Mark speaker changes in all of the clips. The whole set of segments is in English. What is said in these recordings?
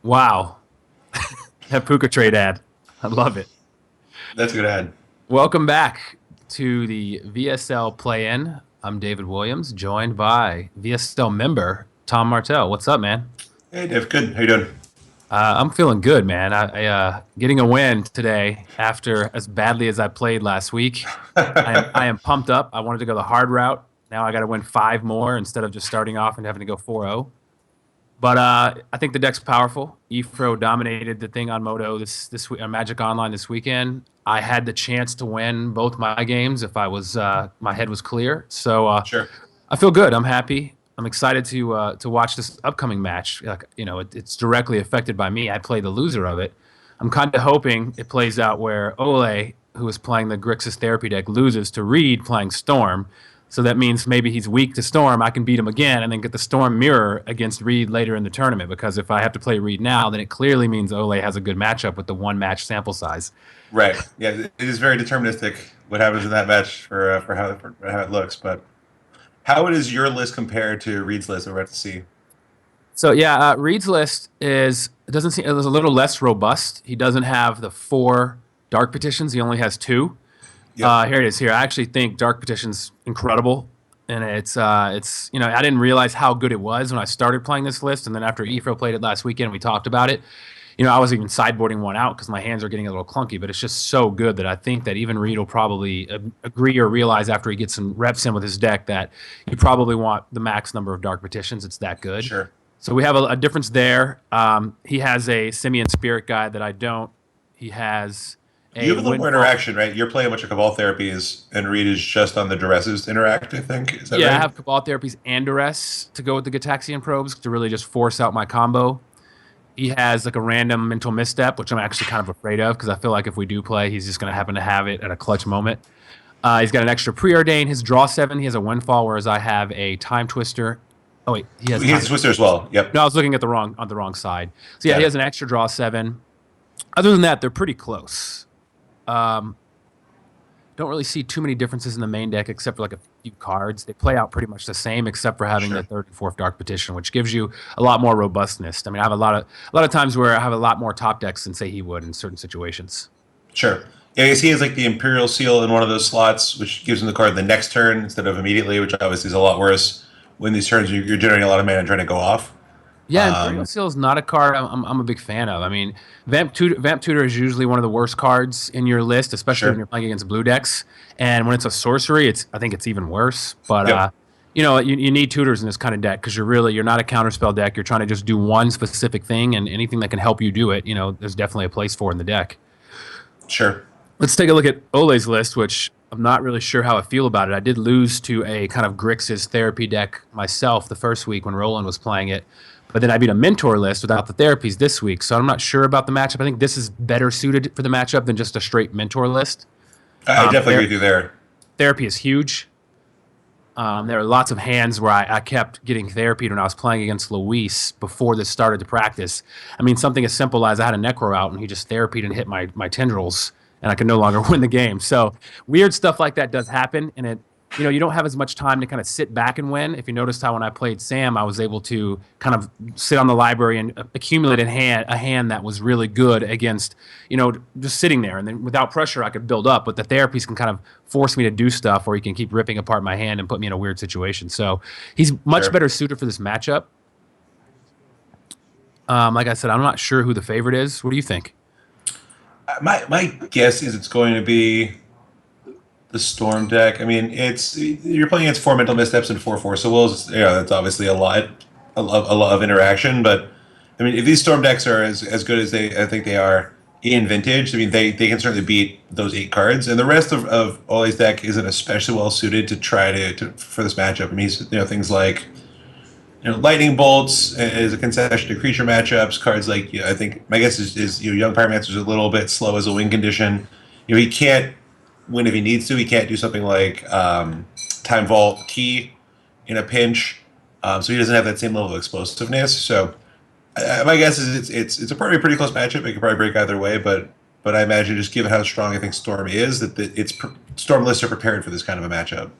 Speaker 1: Wow. That Puka trade ad. I love it.
Speaker 2: That's a good ad.
Speaker 1: Welcome back to the VSL play-in. I'm David Williams, joined by VSL member Tom Martell. What's up, man?
Speaker 2: Hey, Dave. Good. How you doing?
Speaker 1: I'm feeling good, man. I getting a win today after as badly as I played last week. I am pumped up. I wanted to go the hard route. Now I got to win five more instead of just starting off and having to go 4-0. But I think the deck's powerful. Efro dominated the thing on Moto this week, Magic Online this weekend. I had the chance to win both my games if I was my head was clear. So
Speaker 2: Sure.
Speaker 1: I feel good. I'm happy. I'm excited to watch this upcoming match. It's directly affected by me. I play the loser of it. I'm kind of hoping it plays out where Ole, who is playing the Grixis Therapy deck, loses to Reed playing Storm. So that means maybe he's weak to Storm. I can beat him again and then get the Storm mirror against Reed later in the tournament. Because if I have to play Reed now, then it clearly means Ole has a good matchup with the one match sample size.
Speaker 2: Right. Yeah, it is very deterministic what happens in that match for how it looks. But how does your list compare to Reed's list that we're about to see?
Speaker 1: So yeah, Reed's list is it doesn't seem it was a little less robust. He doesn't have the four dark petitions. He only has two.
Speaker 2: Yep.
Speaker 1: Here it is. Here, I actually think Dark Petition's incredible, and it's I didn't realize how good it was when I started playing this list, and then after Efro played it last weekend, we talked about it. I was even sideboarding one out because my hands are getting a little clunky, but it's just so good that I think that even Reed will probably agree or realize after he gets some reps in with his deck that you probably want the max number of Dark Petitions. It's that good.
Speaker 2: Sure.
Speaker 1: So we have a difference there. He has a Simian Spirit Guide that I don't. He has
Speaker 2: You
Speaker 1: a
Speaker 2: have a little more interaction, right? You're playing a bunch of Cabal therapies, and Reed is just on the Duresses interact, I think. Is that
Speaker 1: Yeah, I
Speaker 2: right?
Speaker 1: have Cabal Therapies and Duress to go with the Gataxian Probes to really just force out my combo. He has like a random mental misstep, which I'm actually kind of afraid of because I feel like if we do play, he's just going to happen to have it at a clutch moment. He's got an extra preordain. His draw 7, he has a windfall, whereas I have a time twister. Oh wait, he has
Speaker 2: He has
Speaker 1: time.
Speaker 2: Twister as well. Yep.
Speaker 1: No, I was looking at on the wrong side. So yeah,
Speaker 2: Got
Speaker 1: he
Speaker 2: it.
Speaker 1: has an extra draw 7. Other than that, they're pretty close. Um, don't really see too many differences in the main deck except for like a few cards. They play out pretty much the same except for having
Speaker 2: Sure.
Speaker 1: the third and fourth Dark Petition, which gives you a lot more robustness. I mean, I have a lot of times where I have a lot more top decks than say he would in certain situations.
Speaker 2: Sure. Yeah, I guess he has like the Imperial Seal in one of those slots, which gives him the card the next turn instead of immediately, which obviously is a lot worse when these turns you're generating a lot of mana and trying to go off.
Speaker 1: Yeah, Imperial
Speaker 2: Um,
Speaker 1: Seal is not a card I'm a big fan of. I mean, Vamp Tutor is usually one of the worst cards in your list, especially when
Speaker 2: sure.
Speaker 1: you're playing against blue decks. And when it's a sorcery, I think it's even worse. But
Speaker 2: Yep.
Speaker 1: you need tutors in this kind of deck because you're not a counterspell deck. You're trying to just do one specific thing, and anything that can help you do it, there's definitely a place for in the deck.
Speaker 2: Sure.
Speaker 1: Let's take a look at Ole's list, which I'm not really sure how I feel about it. I did lose to a kind of Grixis therapy deck myself the first week when Roland was playing it. But then I beat a mentor list without the therapies this week. So I'm not sure about the matchup. I think this is better suited for the matchup than just a straight mentor list.
Speaker 2: I definitely agree
Speaker 1: Ther-
Speaker 2: with you there.
Speaker 1: Therapy is huge. There are lots of hands where I kept getting therapy when I was playing against Luis before this started to practice. I mean, something as simple as I had a Necro out and he just therapied and hit my tendrils, and I could no longer win the game. So weird stuff like that does happen, and you don't have as much time to kind of sit back and win. If you noticed how when I played Sam, I was able to kind of sit on the library and accumulate a hand that was really good against, just sitting there. And then without pressure, I could build up. But the therapies can kind of force me to do stuff, or he can keep ripping apart my hand and put me in a weird situation. So he's much
Speaker 2: Sure.
Speaker 1: better suited for this matchup. Like I said, I'm not sure who the favorite is. What do you think?
Speaker 2: My guess is it's going to be the Storm deck. I mean, it's you're playing against four mental missteps and 4/4, so that's obviously a lot of interaction. But I mean, if these Storm decks are as good as I think they are in Vintage, I mean, they can certainly beat those 8 cards. And the rest of Ole's deck isn't especially well suited to try to for this matchup. I mean, things like lightning bolts is a concession to creature matchups. Cards like I think my guess is young pyromancer's a little bit slow as a win condition. He can't win if he needs to. He can't do something like time vault key in a pinch, so he doesn't have that same level of explosiveness. So my guess is it's a probably pretty close matchup. It could probably break either way, but I imagine just given how strong I think Storm is, Storm lists are prepared for this kind of a matchup.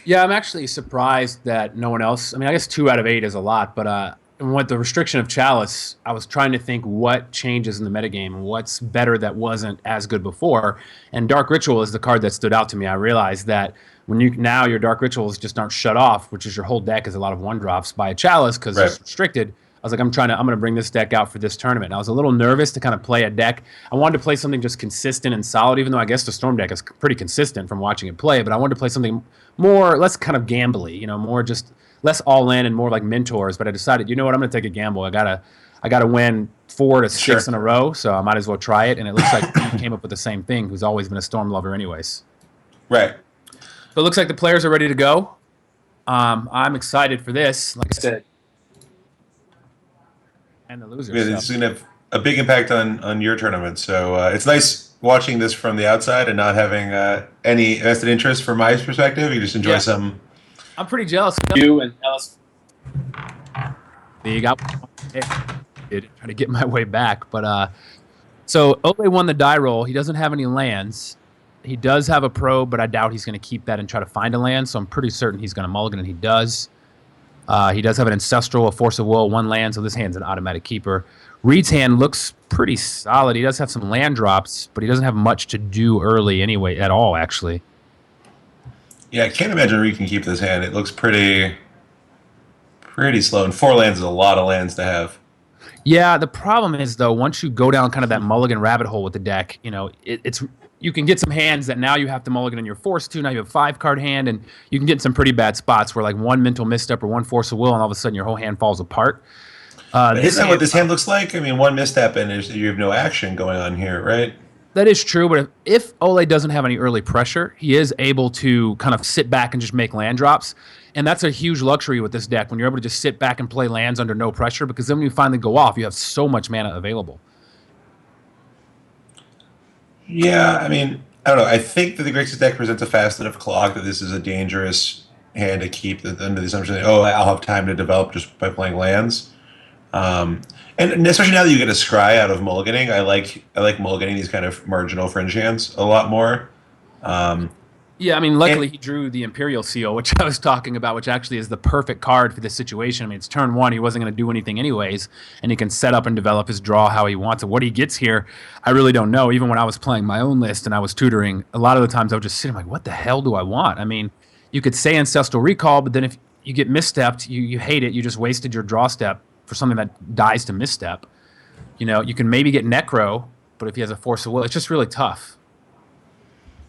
Speaker 1: Yeah, I'm actually surprised that no one else. I mean, I guess 2 out of 8 is a lot, but and with the restriction of Chalice, I was trying to think what changes in the metagame and what's better that wasn't as good before. And Dark Ritual is the card that stood out to me. I realized that when you now your Dark Rituals just aren't shut off, which is your whole deck is a lot of one drops by a Chalice because
Speaker 2: Right.
Speaker 1: it's restricted. I was like, I'm going to bring this deck out for this tournament. And I was a little nervous to kind of play a deck. I wanted to play something just consistent and solid, even though I guess the Storm deck is pretty consistent from watching it play. But I wanted to play something more, less kind of gambly, more just less all in and more like mentors. But I decided, you know what, I'm going to take a gamble. I gotta win 4 to 6
Speaker 2: Sure.
Speaker 1: in a row, so I might as well try it. And it looks like he came up with the same thing. Who's always been a Storm lover, anyways.
Speaker 2: Right.
Speaker 1: So it looks like the players are ready to go. I'm excited for this. Like I said, and the loser.
Speaker 2: Yeah, it's going to have a big impact on your tournament. So it's nice watching this from the outside and not having any vested interest from my perspective. You just enjoy some.
Speaker 1: I'm pretty jealous of you and Ellis. I did try to get my way back, but so Ole won the die roll. He doesn't have any lands. He does have a probe, but I doubt he's going to keep that and try to find a land. So I'm pretty certain he's going to mulligan, and he does. He does have an Ancestral, a Force of Will, 1 land, so this hand's an automatic keeper. Reed's hand looks pretty solid. He does have some land drops, but he doesn't have much to do early anyway, at all, actually.
Speaker 2: Yeah, I can't imagine Reed can keep this hand. It looks pretty slow. And 4 lands is a lot of lands to have.
Speaker 1: Yeah, the problem is, though, once you go down kind of that mulligan rabbit hole with the deck, it's you can get some hands that now you have to mulligan and you're forced to. Now you have a 5-card hand, and you can get in some pretty bad spots where like 1 mental misstep or 1 force of will, and all of a sudden your whole hand falls apart.
Speaker 2: Isn't that what this hand looks like? I mean, 1 misstep and you have no action going on here, right?
Speaker 1: That is true, but if Ole doesn't have any early pressure, he is able to kind of sit back and just make land drops. And that's a huge luxury with this deck when you're able to just sit back and play lands under no pressure, because then when you finally go off, you have so much mana available.
Speaker 2: Yeah, I mean, I don't know. I think that the Grixis deck presents a fast enough clock that this is a dangerous hand to keep under the assumption that, I'll have time to develop just by playing lands. And especially now that you get a scry out of mulliganing, I like mulliganing these kind of marginal fringe hands a lot more.
Speaker 1: Yeah, I mean, luckily he drew the Imperial Seal, which I was talking about, which actually is the perfect card for this situation. I mean, it's turn 1. He wasn't going to do anything anyways, and he can set up and develop his draw how he wants it. What he gets here, I really don't know. Even when I was playing my own list and I was tutoring, a lot of the times I was just sitting like, what the hell do I want? I mean, you could say Ancestral Recall, but then if you get misstepped, you hate it. You just wasted your draw step for something that dies to misstep. You can maybe get Necro, but if he has a Force of Will, it's just really tough.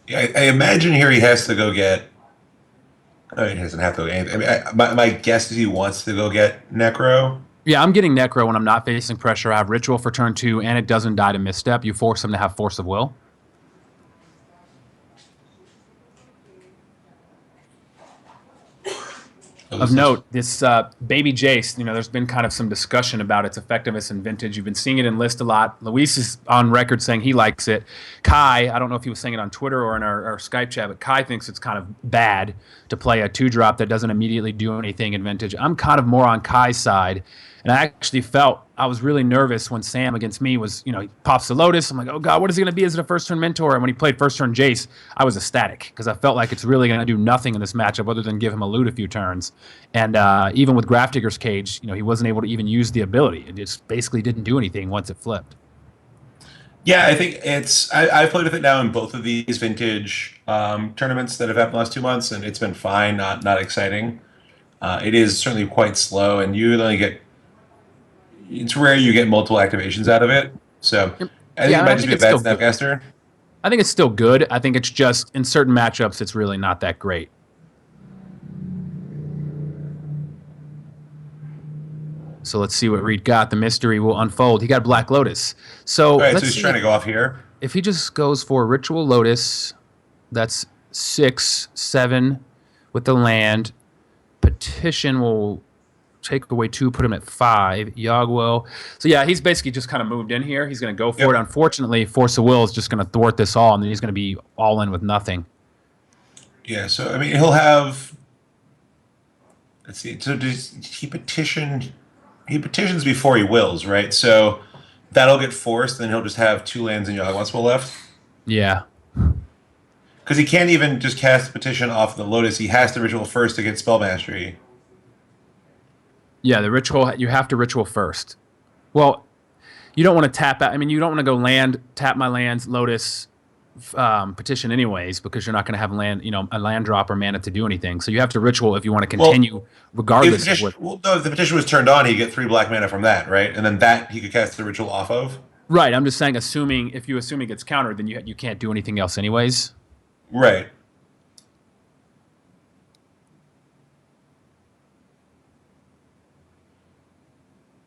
Speaker 2: Yeah, I imagine here he has to go get. I mean, he doesn't have to go get anything. I mean, my guess is he wants to go get Necro.
Speaker 1: Yeah, I'm getting Necro when I'm not facing pressure. I have Ritual for turn 2, and it doesn't die to misstep. You force him to have Force of Will. Of note, this Baby Jace, there's been kind of some discussion about its effectiveness in Vintage. You've been seeing it in List a lot. Luis is on record saying he likes it. Kai, I don't know if he was saying it on Twitter or in our Skype chat, but Kai thinks it's kind of bad to play a 2-drop that doesn't immediately do anything in Vintage. I'm kind of more on Kai's side. And I actually felt I was really nervous when Sam against me was, he pops the Lotus. I'm like, oh, God, what is he going to be? Is it a first-turn Mentor? And when he played first-turn Jace, I was ecstatic because I felt like it's really going to do nothing in this matchup other than give him a loot a few turns. And even with Grafdigger's Cage, he wasn't able to even use the ability. It just basically didn't do anything once it flipped.
Speaker 2: Yeah, I think I've played with it now in both of these Vintage tournaments that have happened the last 2 months, and it's been fine, not exciting. It is certainly quite slow, and you only get... It's rare you get multiple activations out of it, so I think it might just be a bad Snapcaster.
Speaker 1: I think it's still good. I think it's just, in certain matchups, it's really not that great. So let's see what Reed got. The mystery will unfold. He got Black Lotus. So,
Speaker 2: all right, so he's trying to go off here.
Speaker 1: If he just goes for Ritual Lotus, that's 6, 7 with the land. Petition will take away 2, put him at 5. Yogwell. So yeah, he's basically just kind of moved in here. He's going to go for it. Unfortunately, Force of Will is just going to thwart this all, and then he's going to be all in with nothing.
Speaker 2: Yeah, so I mean, he'll have... Let's see. So does he petition... He petitions before he wills, right? So that'll get forced, then he'll just have 2 lands in Yawgmoth's left.
Speaker 1: Yeah.
Speaker 2: Because he can't even just cast Petition off the Lotus. He has to Ritual first to get Spell Mastery.
Speaker 1: Yeah, the ritual, you have to ritual first. Well, you don't want to tap out. I mean, you don't want to go land, tap my lands, Lotus, petition anyways, because you're not going to have land, a land drop or mana to do anything. So you have to ritual if you want to
Speaker 2: Well,
Speaker 1: continue, regardless of what.
Speaker 2: if the petition was turned on, he get 3 black mana from that, right? And then that he could cast the ritual off of.
Speaker 1: Right. I'm just saying, assuming if you assume it gets countered, then you can't do anything else anyways.
Speaker 2: Right.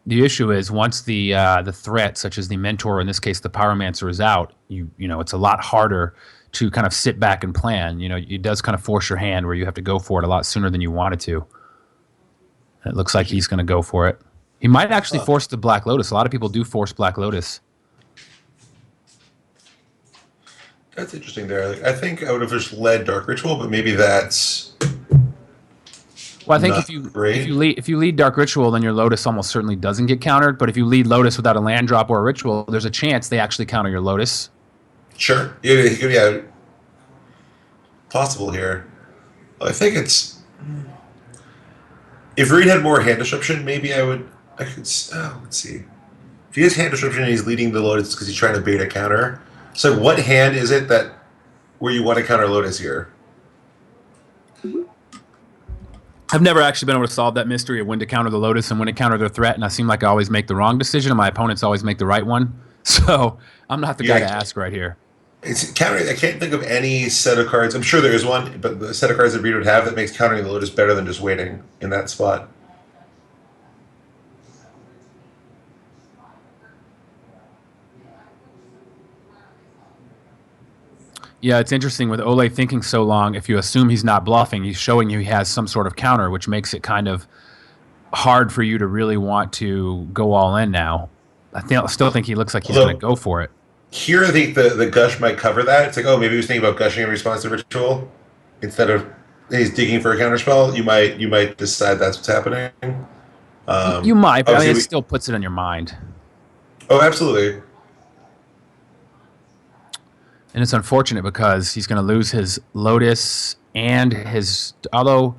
Speaker 1: The issue is once the threat, such as the mentor, in this case the pyromancer, is out, it's a lot harder to kind of sit back and plan. It does kind of force your hand where you have to go for it a lot sooner than you wanted to. It looks like he's going to go for it. He might actually force the Black Lotus. A lot of people do force Black Lotus.
Speaker 2: That's interesting there. Like, I think I would have just led Dark Ritual, but maybe that's
Speaker 1: Well, I think
Speaker 2: not
Speaker 1: if you
Speaker 2: great.
Speaker 1: if you lead Dark Ritual, then your Lotus almost certainly doesn't get countered. But if you lead Lotus without a land drop or a ritual, there's a chance they actually counter your Lotus.
Speaker 2: Sure. Yeah, possible here. I think it's if Reed had more hand disruption, maybe I could. Let's see. If he has hand disruption and he's leading the Lotus because he's trying to bait a counter. So what hand is it that where you want to counter Lotus here?
Speaker 1: I've never actually been able to solve that mystery of when to counter the Lotus and when to counter their threat, and I seem like I always make the wrong decision, and my opponents always make the right one. So I'm not the guy to ask right here.
Speaker 2: It's countering. I can't think of any set of cards. I'm sure there is one, but the set of cards that Reed would have that makes countering the Lotus better than just waiting in that spot.
Speaker 1: Yeah, it's interesting with Ole thinking so long. If you assume he's not bluffing, he's showing you he has some sort of counter, which makes it kind of hard for you to really want to go all in now. Still think he looks like he's going to go for it.
Speaker 2: Here, I think the gush might cover that. It's like, oh, maybe he was thinking about gushing in response to ritual instead of he's digging for a counterspell. You might decide that's what's happening.
Speaker 1: You might, but I mean, it still puts it on your mind.
Speaker 2: Oh, absolutely.
Speaker 1: And it's unfortunate because he's going to lose his Lotus and his. Although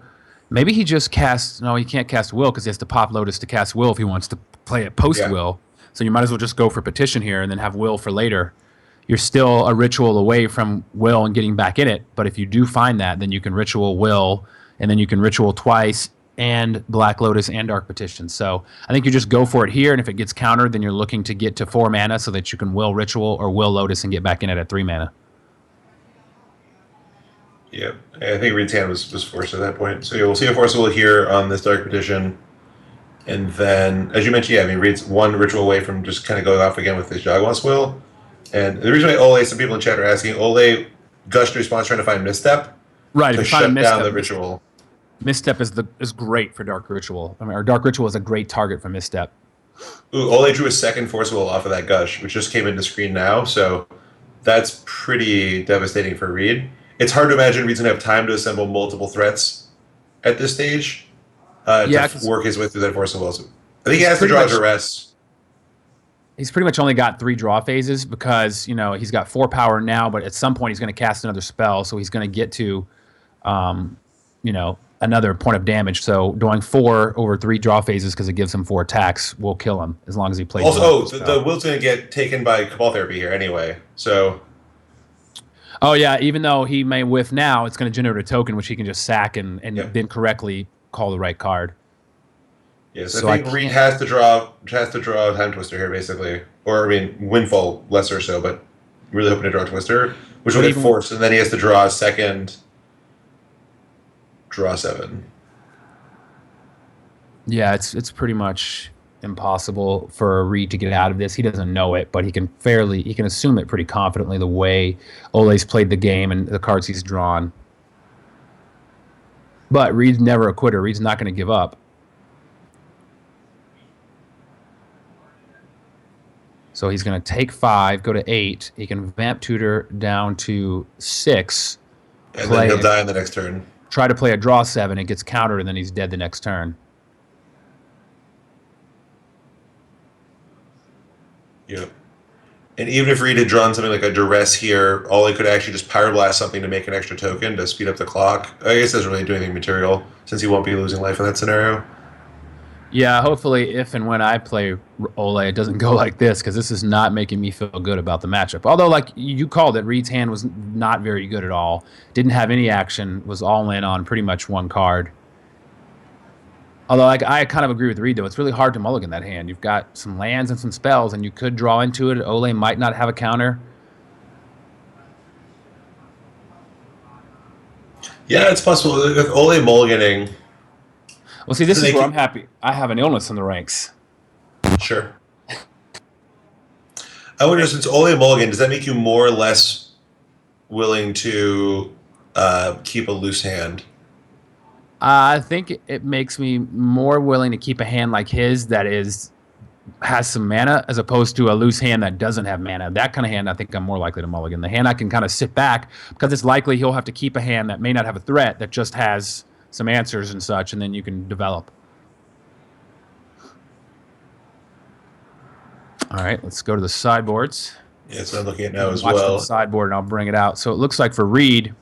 Speaker 1: maybe he just casts. No, he can't cast Will because he has to pop Lotus to cast Will if he wants to play it post Will. So you might as well just go for Petition here and then have Will for later. You're still a ritual away from Will and getting back in it. But if you do find that, then you can ritual Will, and then you can ritual twice and Black Lotus and Dark Petition. So I think you just go for it here, and if it gets countered, then you're looking to get to 4 mana so that you can Will Ritual or Will Lotus and get back in it at 3 mana.
Speaker 2: Yeah, I think Reed's hand was forced at that point. So we'll see a Force Will here on this Dark Petition. And then, as you mentioned, I mean, Reed's one ritual away from just kind of going off again with his Jaguar's Will. And the reason why Ole, some people in chat are asking, Ole gushed response trying to find Misstep.
Speaker 1: Right,
Speaker 2: to shut down the ritual.
Speaker 1: Misstep is great for Dark Ritual. I mean, our Dark Ritual is a great target for Misstep.
Speaker 2: Ooh, Ole drew a second Force Will off of that gush, which just came into screen now, so that's pretty devastating for Reed. It's hard to imagine Reed's going to have time to assemble multiple threats at this stage to work his way through that Force Will. So I think he has to draw Duress.
Speaker 1: He's pretty much only got 3 draw phases because, he's got 4 power now, but at some point he's going to cast another spell, so he's going to get to, another point of damage. So doing 4 over 3 draw phases because it gives him 4 attacks will kill him as long as he plays.
Speaker 2: Also, the Will's going to get taken by Cabal Therapy here anyway. So.
Speaker 1: Oh yeah, even though he may whiff now, it's going to generate a token which he can just sack and then correctly call the right card.
Speaker 2: Yes, so I think Reed has to draw a Time Twister here basically, or I mean Windfall less or so, but really hoping to draw a Twister, which will get forced, and then he has to draw a second. Draw 7. Yeah,
Speaker 1: it's pretty much impossible for Reed to get out of this. He doesn't know it, but he can assume it pretty confidently the way Ole's played the game and the cards he's drawn. But Reed's never a quitter. Reed's not going to give up. So he's going to take 5, go to 8. He can Vamp Tutor down to 6.
Speaker 2: And then he'll die in the next turn.
Speaker 1: Try to play a draw 7, it gets countered, and then he's dead the next turn.
Speaker 2: Yep. And even if Reed had drawn something like a Duress here, all he could actually just Pyroblast something to make an extra token to speed up the clock. I guess it doesn't really do anything material, since he won't be losing life in that scenario.
Speaker 1: Yeah, hopefully, if and when I play Ole, it doesn't go like this because this is not making me feel good about the matchup. Although, like you called it, Reed's hand was not very good at all. Didn't have any action. Was all in on pretty much one card. Although, like I kind of agree with Reed though, it's really hard to mulligan that hand. You've got some lands and some spells, and you could draw into it. Ole might not have a counter.
Speaker 2: Yeah, it's possible. With Ole mulliganing,
Speaker 1: Well, see, this
Speaker 2: doesn't
Speaker 1: is
Speaker 2: make
Speaker 1: where
Speaker 2: it
Speaker 1: I'm happy. I have an illness in the ranks.
Speaker 2: sure. I wonder, since Ole mulligan, does that make you more or less willing to keep a loose hand?
Speaker 1: I think it makes me more willing to keep a hand like his that has some mana as opposed to a loose hand that doesn't have mana. That kind of hand, I think I'm more likely to mulligan. The hand I can kind of sit back because it's likely he'll have to keep a hand that may not have a threat that just has some answers and such, and then you can develop. All right, let's go to the sideboards.
Speaker 2: Yeah, so I'm looking at now as
Speaker 1: Watch
Speaker 2: well.
Speaker 1: the sideboard, and I'll bring it out. So it looks like for Reed,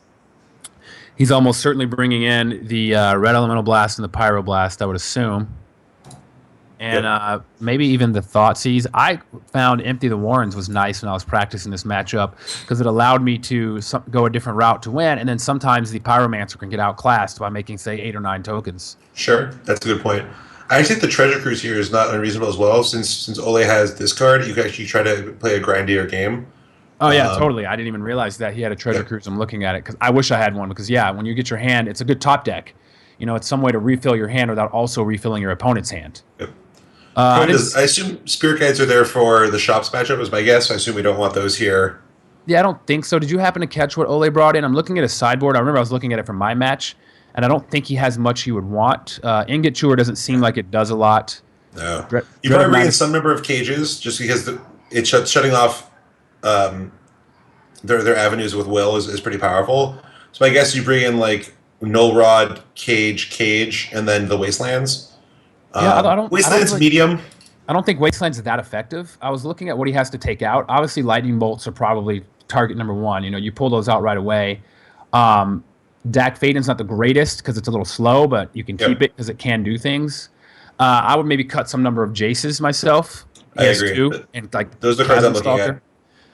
Speaker 1: he's almost certainly bringing in the Red Elemental Blast and the Pyroblast, I would assume. And maybe even the Thoughtseize. I found Empty the Warrens was nice when I was practicing this matchup because it allowed me to go a different route to win. And then sometimes the Pyromancer can get outclassed by making, say, 8 or 9 tokens.
Speaker 2: Sure, that's a good point. I think the Treasure Cruise here is not unreasonable as well. Since Ole has this card, you can actually try to play a grindier game.
Speaker 1: Oh, yeah, totally. I didn't even realize that he had a Treasure Cruise. I'm looking at it because I wish I had one because, yeah, when you get your hand, it's a good top deck. You know, it's some way to refill your hand without also refilling your opponent's hand.
Speaker 2: Yep.
Speaker 1: I
Speaker 2: I assume Spirit Guides are there for the Shops matchup, was my guess. I assume we don't want those here.
Speaker 1: Yeah, I don't think so. Did you happen to catch what Ole brought in? I'm looking at his sideboard. I remember I was looking at it from my match, and I don't think he has much he would want. Ingot Chewer doesn't seem like it does a lot.
Speaker 2: No. You probably bring in some number of cages just because it's shutting off their avenues with Will is pretty powerful. So I guess you bring in like Null Rod, Cage, and then the Wastelands.
Speaker 1: Yeah, I don't.
Speaker 2: Wasteland's medium.
Speaker 1: I don't think Wasteland's that effective. I was looking at what he has to take out. Obviously, Lightning Bolts are probably target number one. You know, you pull those out right away. Dak Faden's not the greatest because it's a little slow, but you can keep it because it can do things. I would maybe cut some number of Jaces myself.
Speaker 2: I agree.
Speaker 1: Too, and like
Speaker 2: those are the cards I'm looking at.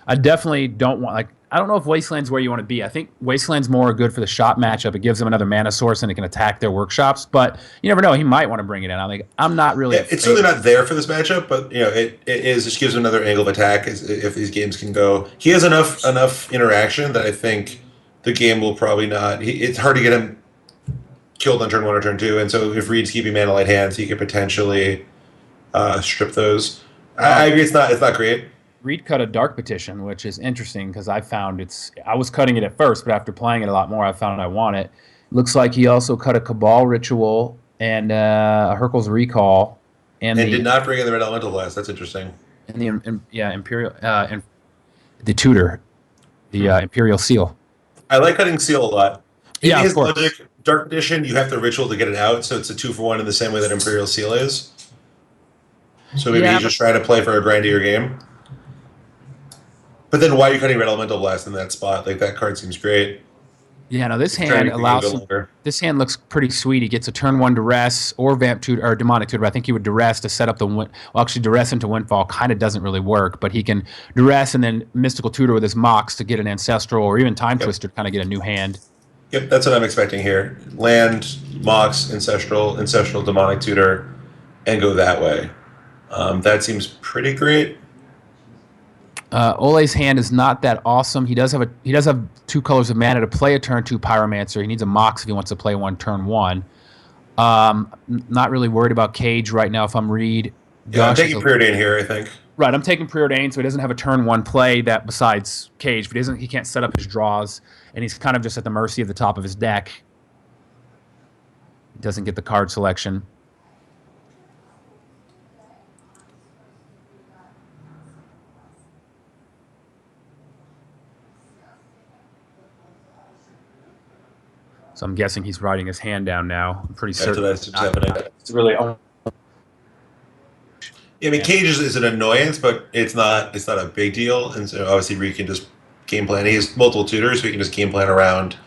Speaker 1: I definitely don't want I don't know if Wasteland's where you want to be. I think Wasteland's more good for the shop matchup. It gives them another mana source and it can attack their workshops. But you never know. He might want to bring it in. I'm not really.
Speaker 2: Yeah, it's certainly not there for this matchup, but you know, it just gives him another angle of attack if these games can go. He has enough interaction that I think the game will probably not. It's hard to get him killed on turn 1 or turn 2, and so if Reed's keeping mana light hands, he could potentially strip those. I agree. It's not great.
Speaker 1: Reed cut a Dark Petition, which is interesting because I found I was cutting it at first, but after playing it a lot more, I found I want it. Looks like he also cut a Cabal Ritual and a Hurkyl's Recall.
Speaker 2: And did not bring in the Red Elemental Blast. That's interesting.
Speaker 1: And the Imperial, and the Tutor, the Imperial Seal.
Speaker 2: I like cutting Seal a lot.
Speaker 1: Yeah,
Speaker 2: his
Speaker 1: of course.
Speaker 2: Logic, Dark Petition, you have the Ritual to get it out, so it's a 2-for-1 in the same way that Imperial Seal is. So maybe he's just trying to play for a grindier game. But then why are you cutting Red Elemental Blast in that spot? Like, that card seems great.
Speaker 1: Yeah, no, this hand allows this hand looks pretty sweet. He gets a turn 1 Duress or Vamp Tutor or Demonic Tutor. But I think he would Duress to set up actually Duress into Windfall kind of doesn't really work, but he can Duress and then Mystical Tutor with his Mox to get an Ancestral or even Time Twister to kind of get a new hand.
Speaker 2: Yep, that's what I'm expecting here. Land, Mox, Ancestral, Demonic Tutor, and go that way. That seems pretty great.
Speaker 1: Ole's hand is not that awesome. He does have 2 colors of mana to play a turn 2 Pyromancer. He needs a Mox if he wants to play one turn 1. Not really worried about Cage right now if I'm Reed.
Speaker 2: Yeah, I'm taking Preordain here, I think.
Speaker 1: Right, I'm taking Preordain, so he doesn't have a turn 1 play that besides Cage, but he can't set up his draws, and he's kind of just at the mercy of the top of his deck. He doesn't get the card selection. So I'm guessing he's writing his hand down now. I'm pretty certain.
Speaker 2: That's what's happening.
Speaker 1: It's really.
Speaker 2: Yeah, I mean, Cage is an annoyance, but it's not a big deal. And so obviously Reed can just game plan. He has multiple tutors, so he can just game plan around.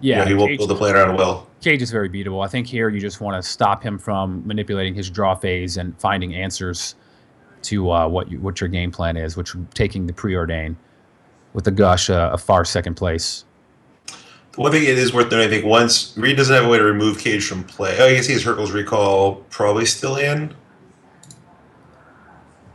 Speaker 1: Yeah,
Speaker 2: he won't build the plan around Will.
Speaker 1: Cage is very beatable. I think here you just want to stop him from manipulating his draw phase and finding answers to what your game plan is, which taking the preordain with the gush a far second place.
Speaker 2: The one thing it is worth noting, I think, once Reed doesn't have a way to remove Cage from play. Oh, you can see his Hercules recall probably still in.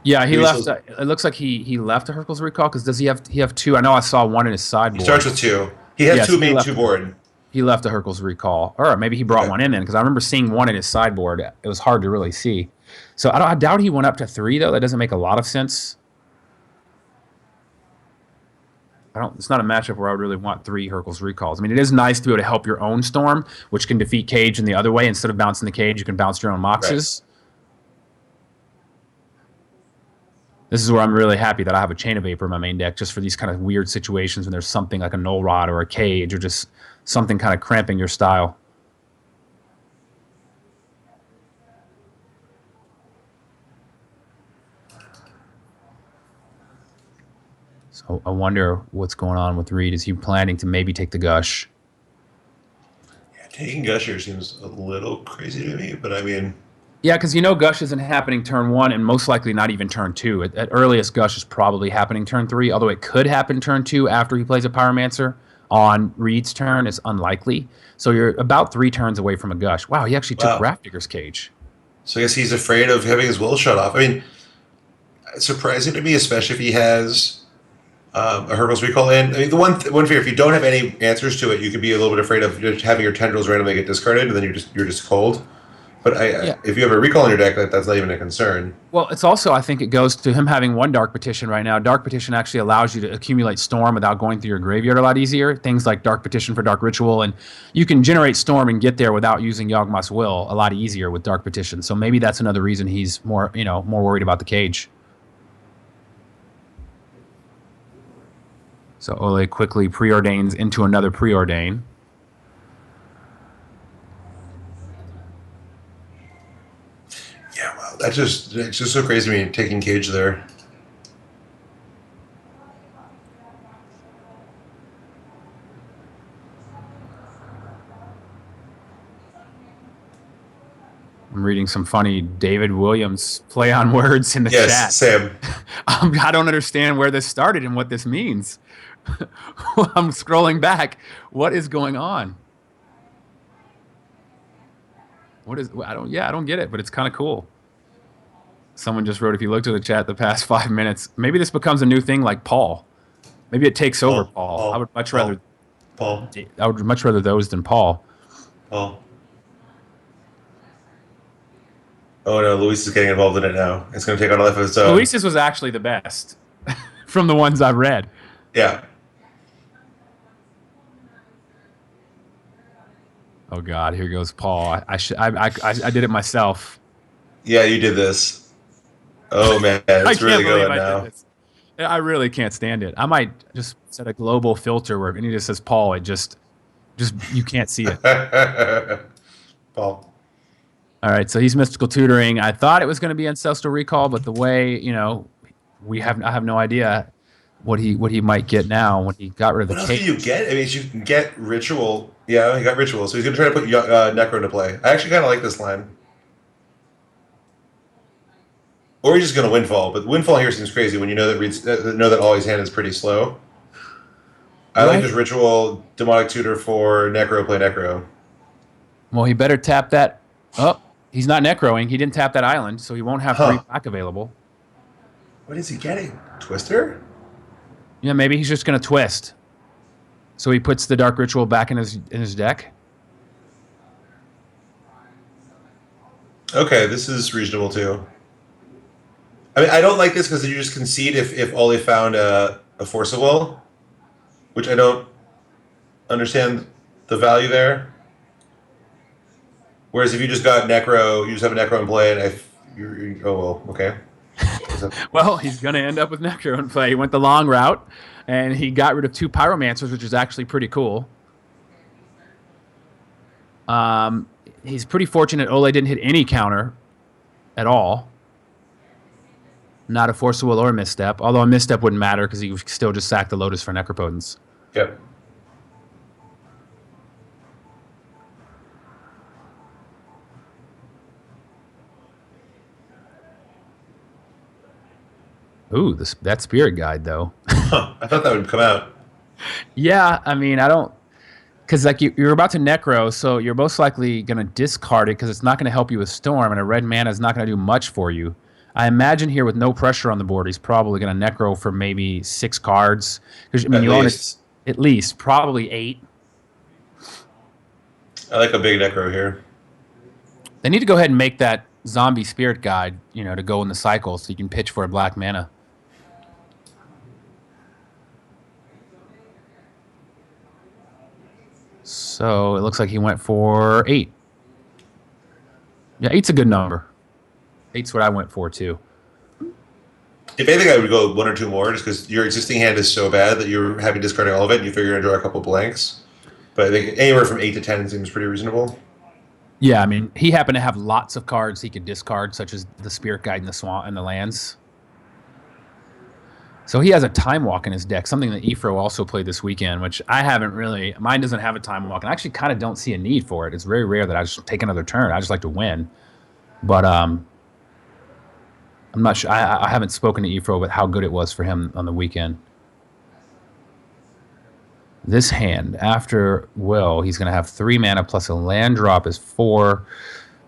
Speaker 1: Yeah, he
Speaker 2: Maybe
Speaker 1: left.
Speaker 2: still-
Speaker 1: It looks like he left a Hercules recall because does he have two? I know I saw one in his sideboard.
Speaker 2: He starts with 2. He has
Speaker 1: Yes,
Speaker 2: 2
Speaker 1: he
Speaker 2: main,
Speaker 1: left
Speaker 2: 2 board.
Speaker 1: He left a Hercules recall, or maybe he brought
Speaker 2: Okay.
Speaker 1: one in then because I remember seeing one in his sideboard. It was hard to really see. So I doubt he went up to 3 though. That doesn't make a lot of sense. I don't. It's not a matchup where I would really want 3 Hercules recalls. I mean, it is nice to be able to help your own storm, which can defeat Cage in the other way. Instead of bouncing the Cage, you can bounce your own Moxes. Right. This is where I'm really happy that I have a Chain of Vapor in my main deck, just for these kind of weird situations when there's something like a Null Rod or a Cage or just something kind of cramping your style. So I wonder what's going on with Reed. Is he planning to maybe take the gush?
Speaker 2: Yeah, taking gush here seems a little crazy to me, but I mean...
Speaker 1: Yeah, because gush isn't happening turn 1 and most likely not even turn 2. At earliest, gush is probably happening turn 3, although it could happen turn 2 after he plays a Pyromancer. On Reed's turn, it's unlikely. So you're about 3 turns away from a gush. Wow, he actually took Grafdigger's Cage.
Speaker 2: So I guess he's afraid of having his will shut off. I mean, it's surprising to me, especially if he has a Hercules recall in. I mean, the one fear, if you don't have any answers to it, you could be a little bit afraid of just having your tendrils randomly get discarded, and then you're just cold. But if you have a recall in your deck, that's not even a concern.
Speaker 1: Well, it's also, I think it goes to him having 1 Dark Petition right now. Dark Petition actually allows you to accumulate Storm without going through your graveyard a lot easier. Things like Dark Petition for Dark Ritual, and you can generate Storm and get there without using Yawgmoth's Will a lot easier with Dark Petition. So maybe that's another reason he's more worried about the Cage. So Ole quickly preordains into another preordain.
Speaker 2: Yeah, wow, it's just so crazy to me taking Cage there.
Speaker 1: I'm reading some funny David Williams play on words in the chat.
Speaker 2: Yes, Sam.
Speaker 1: I don't understand where this started and what this means. I'm scrolling back. What is going on? I don't get it, but it's kind of cool. Someone just wrote, if you looked at the chat the past 5 minutes, maybe this becomes a new thing like Paul. Maybe it takes over Paul. I would much rather
Speaker 2: Paul.
Speaker 1: I would much rather those than Paul.
Speaker 2: Paul. Oh no, Luis is getting involved in it now. It's going to take on a life of its own.
Speaker 1: Luis's was actually the best from the ones I've read.
Speaker 2: Yeah.
Speaker 1: Oh God, here goes Paul. I did it myself.
Speaker 2: Yeah, you did this. Oh man, it's really going now.
Speaker 1: I really can't stand it. I might just set a global filter where if any just says Paul, it just you can't see it.
Speaker 2: Paul.
Speaker 1: All right, so he's Mystical Tutoring. I thought it was going to be Ancestral Recall, but the way I have no idea what he might get now when he got rid of the
Speaker 2: What
Speaker 1: Cage.
Speaker 2: else do you get? I mean, you can get Ritual. Yeah, he got Ritual, so he's going to try to put Necro into play. I actually kind of like this line. Or he's just going to Windfall, but Windfall here seems crazy when you know that Ollie's hand is pretty slow. I like this Ritual, Demonic Tutor for Necro, play Necro.
Speaker 1: Well, he better tap that. Oh, he's not Necroing. He didn't tap that island, so he won't have 3 back available.
Speaker 2: What is he getting? Twister?
Speaker 1: Yeah, maybe he's just going to twist. So he puts the Dark Ritual back in his deck.
Speaker 2: Okay, this is reasonable too. I mean, I don't like this because you just concede if Ollie found a Force of Will, which I don't understand the value there. Whereas if you just got Necro, you just have a Necro in play, and if you're oh well, okay.
Speaker 1: Well, he's going to end up with Necro in play. He went the long route, and he got rid of 2 Pyromancers, which is actually pretty cool. He's pretty fortunate Ole didn't hit any counter at all. Not a Force of Will or a Misstep, although a Misstep wouldn't matter because he would still just sack the Lotus for Necropotence.
Speaker 2: Yep.
Speaker 1: Ooh, that spirit guide though.
Speaker 2: Huh. I thought that would come out.
Speaker 1: Yeah, I mean, I don't because like you're about to necro, so you're most likely going to discard it because it's not going to help you with storm, and a red mana is not going to do much for you. I imagine here with no pressure on the board, he's probably going to necro for maybe 6 cards. Because I mean,
Speaker 2: At
Speaker 1: you own it
Speaker 2: least.
Speaker 1: at least probably 8.
Speaker 2: I like a big necro here.
Speaker 1: They need to go ahead and make that zombie spirit guide, to go in the cycle, so you can pitch for a black mana. So it looks like he went for 8. Yeah, 8's a good number. 8's what I went for too.
Speaker 2: If anything, I would go 1 or 2 more, just because your existing hand is so bad that you're happy discarding all of it, and you figure you're gonna draw a couple blanks. But I think anywhere from 8 to 10 seems pretty reasonable.
Speaker 1: Yeah, I mean, he happened to have lots of cards he could discard, such as the Spirit Guide and the Swamp and the lands. So he has a Time Walk in his deck, something that Ephro also played this weekend, which I haven't really. Mine doesn't have a Time Walk, and I actually kind of don't see a need for it. It's very rare that I just take another turn. I just like to win. But I'm not sure. I haven't spoken to Ephro about how good it was for him on the weekend. This hand, after Will, he's going to have 3 mana plus a land drop is 4.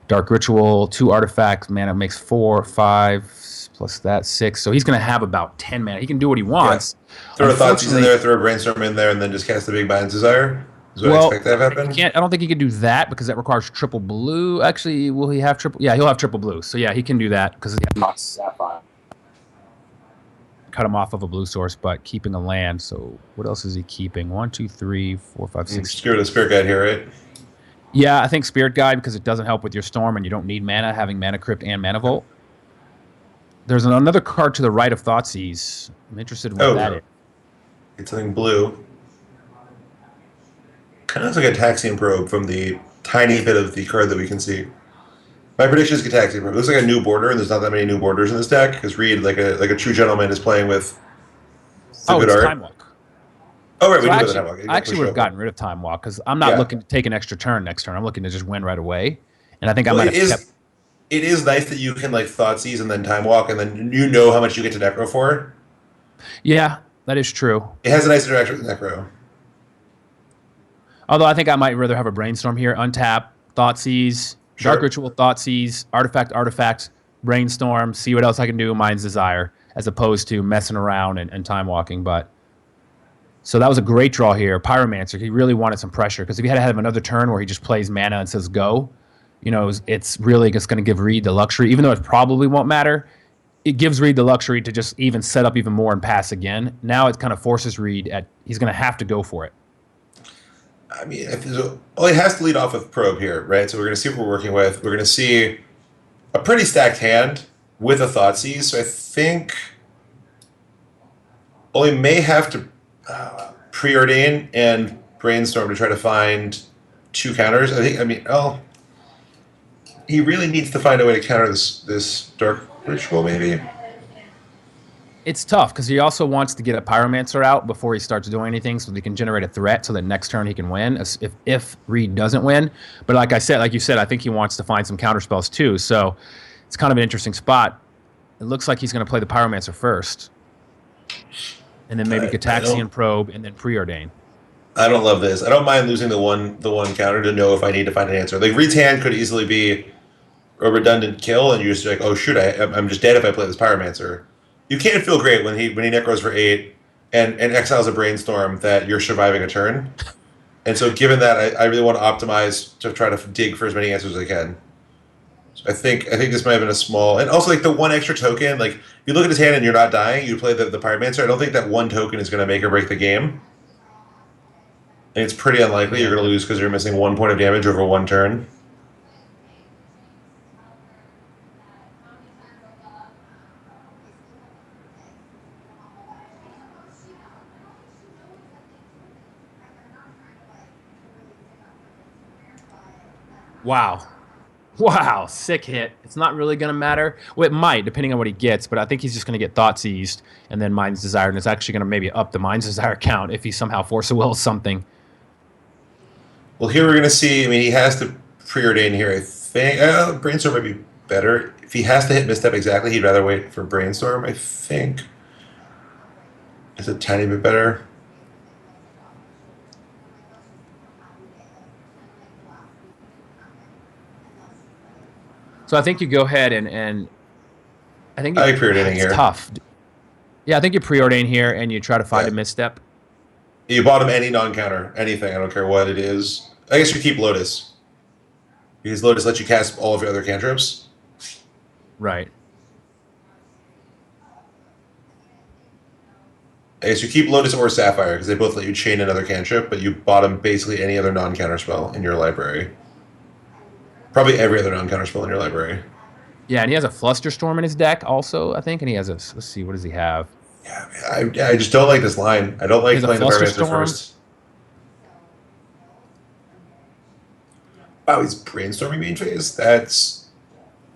Speaker 1: Dark Ritual, 2 artifacts, mana makes 4, 5, plus that 6. So he's going to have about 10 mana. He can do what he wants.
Speaker 2: Yeah. Throw a Thoughtseize in there, throw a Brainstorm in there, and then just cast the big Mind's Desire. Is what I expect to have happen.
Speaker 1: I don't think he can do that because that requires triple blue. Actually, will he have triple? Yeah, he'll have triple blue. So yeah, he can do that because he has Sapphire. Cut him off of a blue source, but keeping a land. So what else is he keeping? 1, 2, 3, 4, 5, 6.
Speaker 2: Spirit Guide here, right?
Speaker 1: Yeah, I think Spirit Guide because it doesn't help with your storm and you don't need mana, having Mana Crypt and Mana Vault. There's another card to the right of Thoughtseize. I'm interested in what that is.
Speaker 2: It's something blue. Kind of looks like a Taxian Probe from the tiny bit of the card that we can see. My prediction is Gataxian Probe. It looks like a new border, and there's not that many new borders in this deck because Rade, like a true gentleman, is playing with
Speaker 1: the good art. Time Walk.
Speaker 2: Oh, right, we do have Time Walk.
Speaker 1: I actually would have gotten rid of Time Walk because I'm not looking to take an extra turn next turn. I'm looking to just win right away. And I think I might have kept.
Speaker 2: It is nice that you can like Thoughtseize and then Time Walk, and then you know how much you get to Necro for.
Speaker 1: Yeah, that is true.
Speaker 2: It has a nice interaction with Necro.
Speaker 1: Although I think I might rather have a Brainstorm here. Untap, Thoughtseize, Dark Ritual, Thoughtseize, Artifact, Brainstorm, see what else I can do, Mind's Desire, as opposed to messing around and Time Walking. But so that was a great draw here. Pyromancer, he really wanted some pressure because if he had to have another turn where he just plays mana and says go, it's really just going to give Rade the luxury, even though it probably won't matter. It gives Rade the luxury to just even set up even more and pass again. Now it kind of forces Rade he's going to have to go for it.
Speaker 2: I mean, he has to lead off with Probe here, right? So we're going to see what we're working with. We're going to see a pretty stacked hand with a Thoughtseize. So I think Oli may have to preordain and Brainstorm to try to find 2 counters. He really needs to find a way to counter this Dark Ritual, maybe.
Speaker 1: It's tough because he also wants to get a Pyromancer out before he starts doing anything so he can generate a threat so that next turn he can win if Rade doesn't win. But like you said, I think he wants to find some counterspells too. So it's kind of an interesting spot. It looks like he's going to play the Pyromancer first. And then maybe Gataxian Probe and then Preordain.
Speaker 2: I don't love this. I don't mind losing the one counter to know if I need to find an answer. Like Rade's hand could easily be a redundant kill and you're just like, oh shoot, I'm just dead if I play this Pyromancer. You can't feel great when he necros for 8 and exiles a Brainstorm that you're surviving a turn. And so given that, I really want to optimize to try to dig for as many answers as I can. So I think this might have been a small, and also like the 1 extra token, like you look at his hand and you're not dying, you play the Pyromancer, I don't think that 1 token is going to make or break the game. And it's pretty unlikely you're going to lose because you're missing 1 point of damage over 1 turn.
Speaker 1: Wow, sick hit. It's not really going to matter. Well, it might, depending on what he gets, but I think he's just going to get Thoughtseized and then Mind's Desire, and it's actually going to maybe up the Mind's Desire count if he somehow Force of Wills something.
Speaker 2: Well, here we're going to see, he has to preordain here, I think. Brainstorm might be better. If he has to hit Misstep exactly, he'd rather wait for Brainstorm, I think. It's a tiny bit better.
Speaker 1: So I think you go ahead and I think
Speaker 2: I like preordaining
Speaker 1: it's
Speaker 2: here.
Speaker 1: tough. Yeah, I think you preordain here and you try to find
Speaker 2: Yeah.
Speaker 1: a misstep.
Speaker 2: You bottom any non-counter, anything. I don't care what it is. I guess you keep Lotus because Lotus lets you cast all of your other cantrips.
Speaker 1: Right.
Speaker 2: I guess you keep Lotus or Sapphire because they both let you chain another cantrip, but you bottom basically any other non-counter spell in your library. Probably every other non-counter spell in your library.
Speaker 1: Yeah, and he has a Flusterstorm in his deck also, I think, and he has a let's see, what does he have?
Speaker 2: Yeah, I just don't like this line. I don't
Speaker 1: He
Speaker 2: like
Speaker 1: has a
Speaker 2: playing the Pyromancer
Speaker 1: Flusterstorm.
Speaker 2: first. Wow, he's brainstorming main phase. That's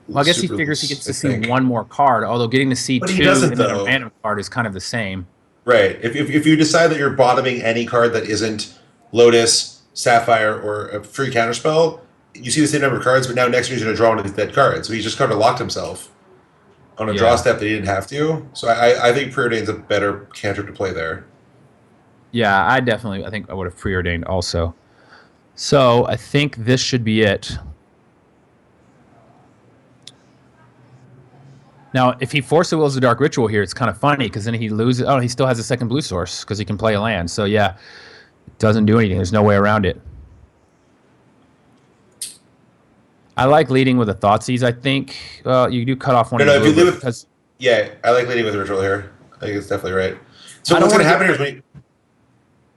Speaker 1: Well, I guess he
Speaker 2: super
Speaker 1: figures he
Speaker 2: loose,
Speaker 1: gets
Speaker 2: I
Speaker 1: to see
Speaker 2: think.
Speaker 1: one more card, although getting to see
Speaker 2: But he
Speaker 1: two
Speaker 2: doesn't
Speaker 1: and then a
Speaker 2: though.
Speaker 1: random card is kind of the same.
Speaker 2: Right. If you decide that you're bottoming any card that isn't Lotus, Sapphire, or a free counterspell, you see the same number of cards, but now next turn he's going to draw one of these dead cards. So he just kind of locked himself on a draw
Speaker 1: Yeah.
Speaker 2: step that he didn't have to. So I think Preordain's a better cantrip to play there.
Speaker 1: Yeah, I think I would have preordained also. So I think this should be it. Now, if he force wills the Dark Ritual here, it's kind of funny because then he loses. Oh, he still has a second blue source because he can play a land. So yeah, it doesn't do anything. There's no way around it. I like leading with a Thoughtseize. I think you do cut off one
Speaker 2: No,
Speaker 1: of
Speaker 2: no,
Speaker 1: your
Speaker 2: if you
Speaker 1: blue
Speaker 2: leave with.
Speaker 1: because
Speaker 2: Yeah, I like leading with Ritual here. I think it's definitely right. So
Speaker 1: I don't
Speaker 2: what's
Speaker 1: want
Speaker 2: going
Speaker 1: to
Speaker 2: to
Speaker 1: get
Speaker 2: happen here
Speaker 1: my.
Speaker 2: is when you.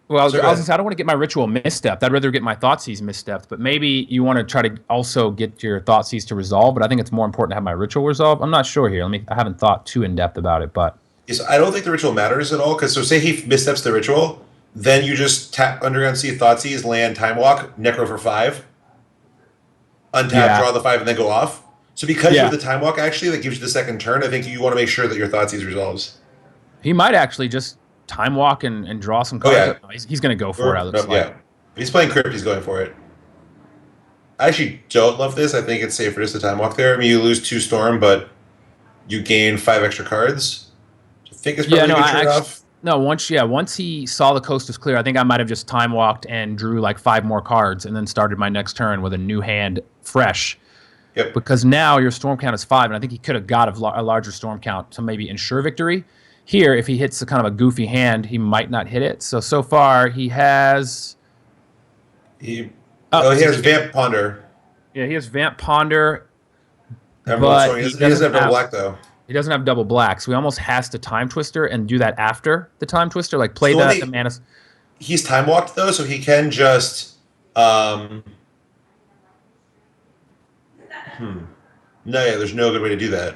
Speaker 1: Well, I was
Speaker 2: So go
Speaker 1: gonna
Speaker 2: ahead.
Speaker 1: say I don't want to get my ritual misstepped. I'd rather get my Thoughtseize misstepped. But maybe you want to try to also get your Thoughtseize to resolve. But I think it's more important to have my ritual resolve. I'm not sure here. I haven't thought too in depth about it, but
Speaker 2: Yes, I don't think the ritual matters at all, because so say he missteps the ritual, then you just tap Underground Sea, Thoughtseize, land, Time Walk, Necro for 5, untap,
Speaker 1: yeah,
Speaker 2: draw the 5, and then go off. So because you have
Speaker 1: yeah.
Speaker 2: the Time Walk, actually, that gives you the second turn, I think you want to make sure that your Thoughtseize resolves.
Speaker 1: He might actually just time walk and draw some
Speaker 2: Oh,
Speaker 1: cards.
Speaker 2: yeah.
Speaker 1: No, he's going to go for it. It
Speaker 2: Or,
Speaker 1: looks
Speaker 2: no,
Speaker 1: like.
Speaker 2: yeah. If he's playing Crypt, he's going for it. I actually don't love this. I think it's safer just to Time Walk there. I mean, you lose 2 Storm, but you gain 5 extra cards. I think it's
Speaker 1: Yeah,
Speaker 2: probably
Speaker 1: no,
Speaker 2: a good
Speaker 1: I
Speaker 2: trade
Speaker 1: actually
Speaker 2: off.
Speaker 1: no. Once he saw the coast was clear, I think I might have just time walked and drew like 5 more cards, and then started my next turn with a new hand fresh.
Speaker 2: Yep.
Speaker 1: Because now your storm count is 5, and I think he could have got a larger storm count to maybe ensure victory. Here, if he hits a kind of a goofy hand, he might not hit it. So far he has.
Speaker 2: He,
Speaker 1: Oh,
Speaker 2: oh, he
Speaker 1: so
Speaker 2: has Vamp Ponder.
Speaker 1: yeah, he has Vamp Ponder,
Speaker 2: Emerald
Speaker 1: but
Speaker 2: Stone. He doesn't have double black, though.
Speaker 1: he doesn't have double black, so he almost has to time twister and do that after the time twister, like play
Speaker 2: So the one
Speaker 1: the
Speaker 2: thing
Speaker 1: mana.
Speaker 2: he's time walked though, so he can just. Um, no, yeah, there's no good way to do that.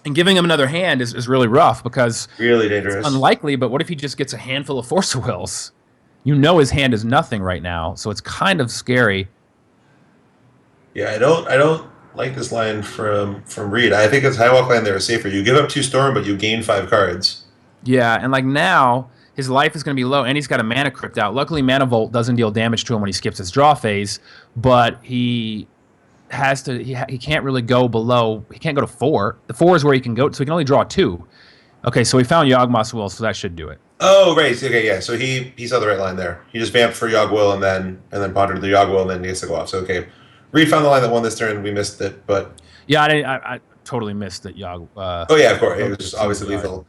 Speaker 1: And giving him another hand is really rough because
Speaker 2: Really
Speaker 1: it's
Speaker 2: dangerous.
Speaker 1: unlikely. But what if he just gets a handful of Force of Wills? You know his hand is nothing right now, so it's kind of scary.
Speaker 2: Yeah, I don't like this line from Reed. I think his high walk line there is safer. You give up 2 storm, but you gain 5 cards.
Speaker 1: Yeah, and like now his life is going to be low, and he's got a mana crypt out. Luckily, Mana Volt doesn't deal damage to him when he skips his draw phase, but he has to. He can't really go below. He can't go to 4. The 4 is where he can go, so he can only draw 2. Okay, so he found Yawgmoth's Will, so that should do it.
Speaker 2: Oh, right. Okay, yeah. So he saw the right line there. He just vamped for Yogg Will and then pondered the Yogg Will and then he gets to go off. So okay, Reed found the line that won this turn. We missed it, but
Speaker 1: Yeah, I totally missed that Yawg.
Speaker 2: oh yeah, of course, it was
Speaker 1: Focus
Speaker 2: just
Speaker 1: so
Speaker 2: obviously
Speaker 1: hard.
Speaker 2: lethal.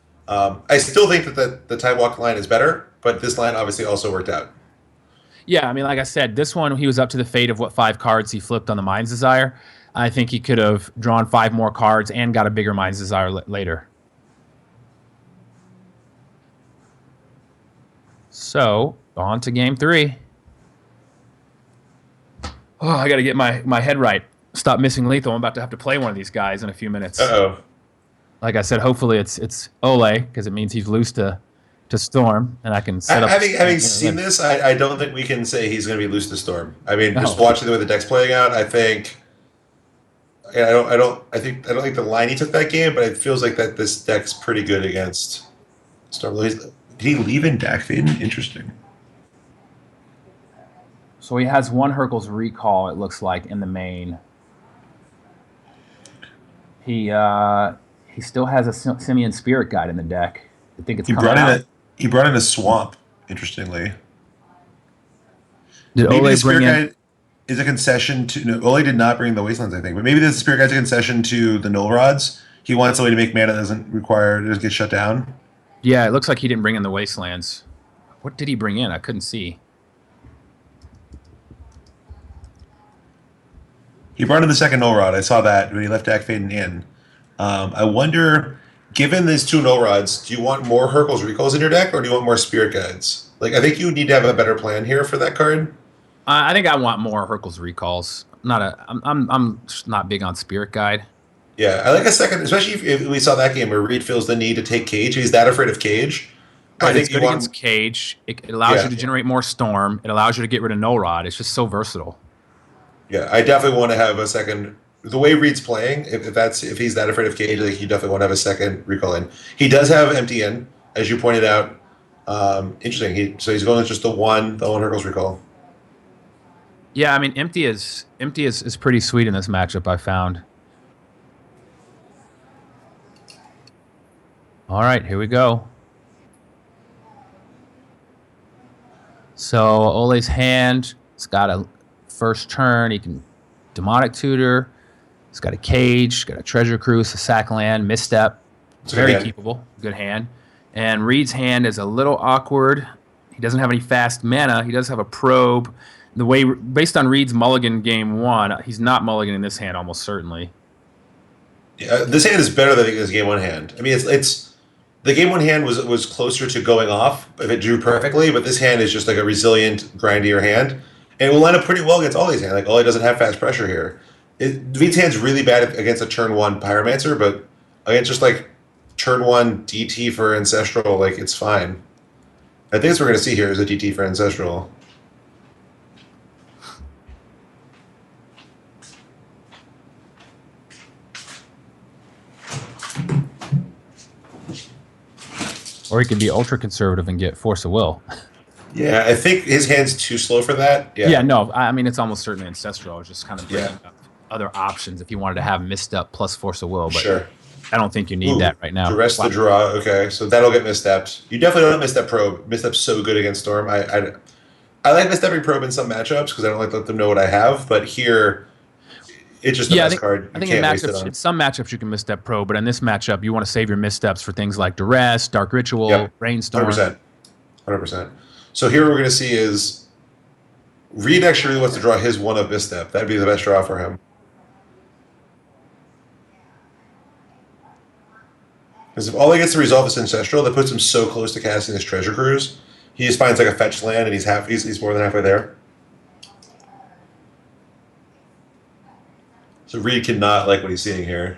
Speaker 2: I still think that the time walk line is better, but this line obviously also worked out.
Speaker 1: Yeah, I mean, like I said, this one he was up to the fate of what 5 cards he flipped on the Mind's Desire. I think he could have drawn 5 more cards and got a bigger Mind's Desire later. So on to game 3. Oh, I got to get my head right. Stop missing lethal. I'm about to have to play one of these guys in a few minutes.
Speaker 2: Oh.
Speaker 1: Like I said, hopefully it's Ole because it means he's loose to Storm, and I can set up.
Speaker 2: Having seen this, I don't think we can say he's going to be loose to Storm. I mean, just
Speaker 1: No.
Speaker 2: watching the way the deck's playing out, I think. Yeah, I don't think the line he took that game, but it feels like that this deck's pretty good against Storm. Did he leave in deck Faden? Interesting.
Speaker 1: So he has one Hercule's Recall. It looks like in the main. He He still has a Simian Spirit Guide in the deck. I think it's
Speaker 2: He
Speaker 1: coming
Speaker 2: brought in
Speaker 1: out.
Speaker 2: a swamp. Interestingly,
Speaker 1: Did
Speaker 2: maybe the
Speaker 1: Ole bring
Speaker 2: spirit
Speaker 1: in?
Speaker 2: guide is a concession to. No, Ole did not bring the wastelands, I think, but maybe the spirit guide's a concession to the null rods. He wants a way to make mana that doesn't get shut down.
Speaker 1: Yeah, it looks like he didn't bring in the Wastelands. What did he bring in? I couldn't see.
Speaker 2: He brought in the second null rod. I saw that when he left deck fading in. I wonder, given these two null rods, do you want more Hercules recalls in your deck, or do you want more spirit guides? Like, I think you need to have a better plan here for that card.
Speaker 1: I think I want more Hercules recalls. I'm just not big on Spirit Guide.
Speaker 2: Yeah, I like a second, especially if we saw that game where Reed feels the need to take Cage. He's that afraid of Cage. I
Speaker 1: Right, it's
Speaker 2: think you
Speaker 1: good against
Speaker 2: want,
Speaker 1: Cage. It allows you
Speaker 2: yeah,
Speaker 1: to generate more Storm. It allows you to get rid of No Rod. It's just so versatile.
Speaker 2: yeah. I definitely want to have a second. The way Reed's playing, if he's that afraid of Cage, I think you definitely want to have a second recall in. He does have empty in, as you pointed out. Interesting. So he's going with just the one Hercules recall.
Speaker 1: Yeah, I mean, empty is pretty sweet in this matchup. I found. All right, here we go. So Ole's hand, it's got a first turn. He can Demonic Tutor. It's got a Cage, got a Treasure Cruise, a sack land, misstep.
Speaker 2: It's a good
Speaker 1: Very
Speaker 2: hand.
Speaker 1: keepable, good hand. And Reed's hand is a little awkward. He doesn't have any fast mana. He does have a probe. The way based on Reed's mulligan game one, he's not mulliganing this hand almost certainly.
Speaker 2: Yeah, this hand is better than his game one hand. I mean, it's the game one hand was closer to going off if it drew perfectly, but this hand is just like a resilient, grindier hand, and it will line up pretty well against Ollie's hand. Like Ollie doesn't have fast pressure here. V's hand's really bad against a turn one Pyromancer, but against just like turn one DT for Ancestral, like it's fine. I think that's what we're gonna see here is a DT for Ancestral.
Speaker 1: Or he can be ultra conservative and get Force of Will.
Speaker 2: Yeah, I think his hand's too slow for that. Yeah,
Speaker 1: Yeah, no, I mean it's almost certainly Ancestral. I was just kind of bringing
Speaker 2: Yeah.
Speaker 1: up other options if you wanted to have misstep plus Force of Will, but
Speaker 2: sure.
Speaker 1: I don't think you need that right now.
Speaker 2: Duress the draw. Okay, so that'll get misstepped. You definitely don't misstep probe. Misstep's so good against Storm. I like misstepping probe in some matchups because I don't like to let them know what I have. But here, it's just the
Speaker 1: Yeah,
Speaker 2: best card.
Speaker 1: I
Speaker 2: You
Speaker 1: think in
Speaker 2: can't waste it
Speaker 1: matchups,
Speaker 2: on.
Speaker 1: in some matchups you can misstep pro, but in this matchup you want to save your missteps for things like Duress, Dark Ritual,
Speaker 2: Yep,
Speaker 1: Rainstorm.
Speaker 2: 100%. So here what we're going to see is Reed actually really wants to draw his one of misstep. That'd be the best draw for him. Because if all he gets to resolve is Ancestral, that puts him so close to casting his Treasure Cruise. He just finds like a fetch land, and he's more than halfway there. So Reed cannot like what he's seeing here.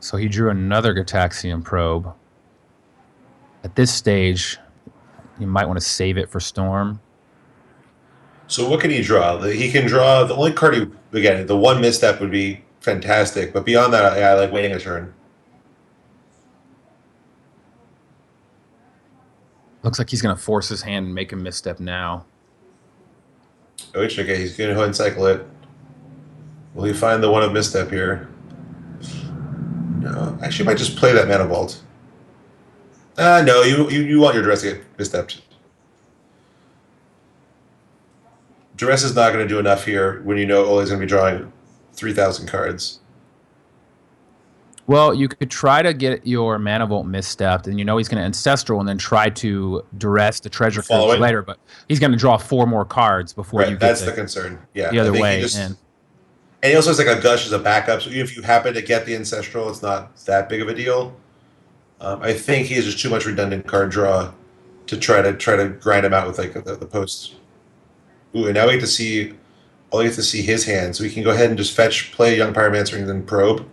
Speaker 1: So he drew another Gataxian probe. At this stage, you might want to save it for Storm.
Speaker 2: So what can he draw? He can draw the only card again, the one misstep would be fantastic, but beyond that, I like waiting a turn.
Speaker 1: Looks like he's going to force his hand and make him misstep now.
Speaker 2: Which okay, he's gonna go ahead and cycle it. Will he find the one of misstep here? No, actually, might just play that mana vault. No, you want your Duress to get misstepped. Duress is not going to do enough here when you know Ole's going to be drawing 3,000 cards.
Speaker 1: Well, you could try to get your Mana Vault misstepped, and you know he's going to Ancestral and then try to Duress the Treasure Cruise later, but he's going to draw 4 more cards before you get
Speaker 2: that's the concern. Yeah,
Speaker 1: the other
Speaker 2: I think
Speaker 1: way.
Speaker 2: and he also has like a Gush as a backup, so even if you happen to get the Ancestral, it's not that big of a deal. I think he has just too much redundant card draw to try to grind him out with like the post. Ooh, and now we get to see his hand, so we can go ahead and just play Young Pyromancer and then probe.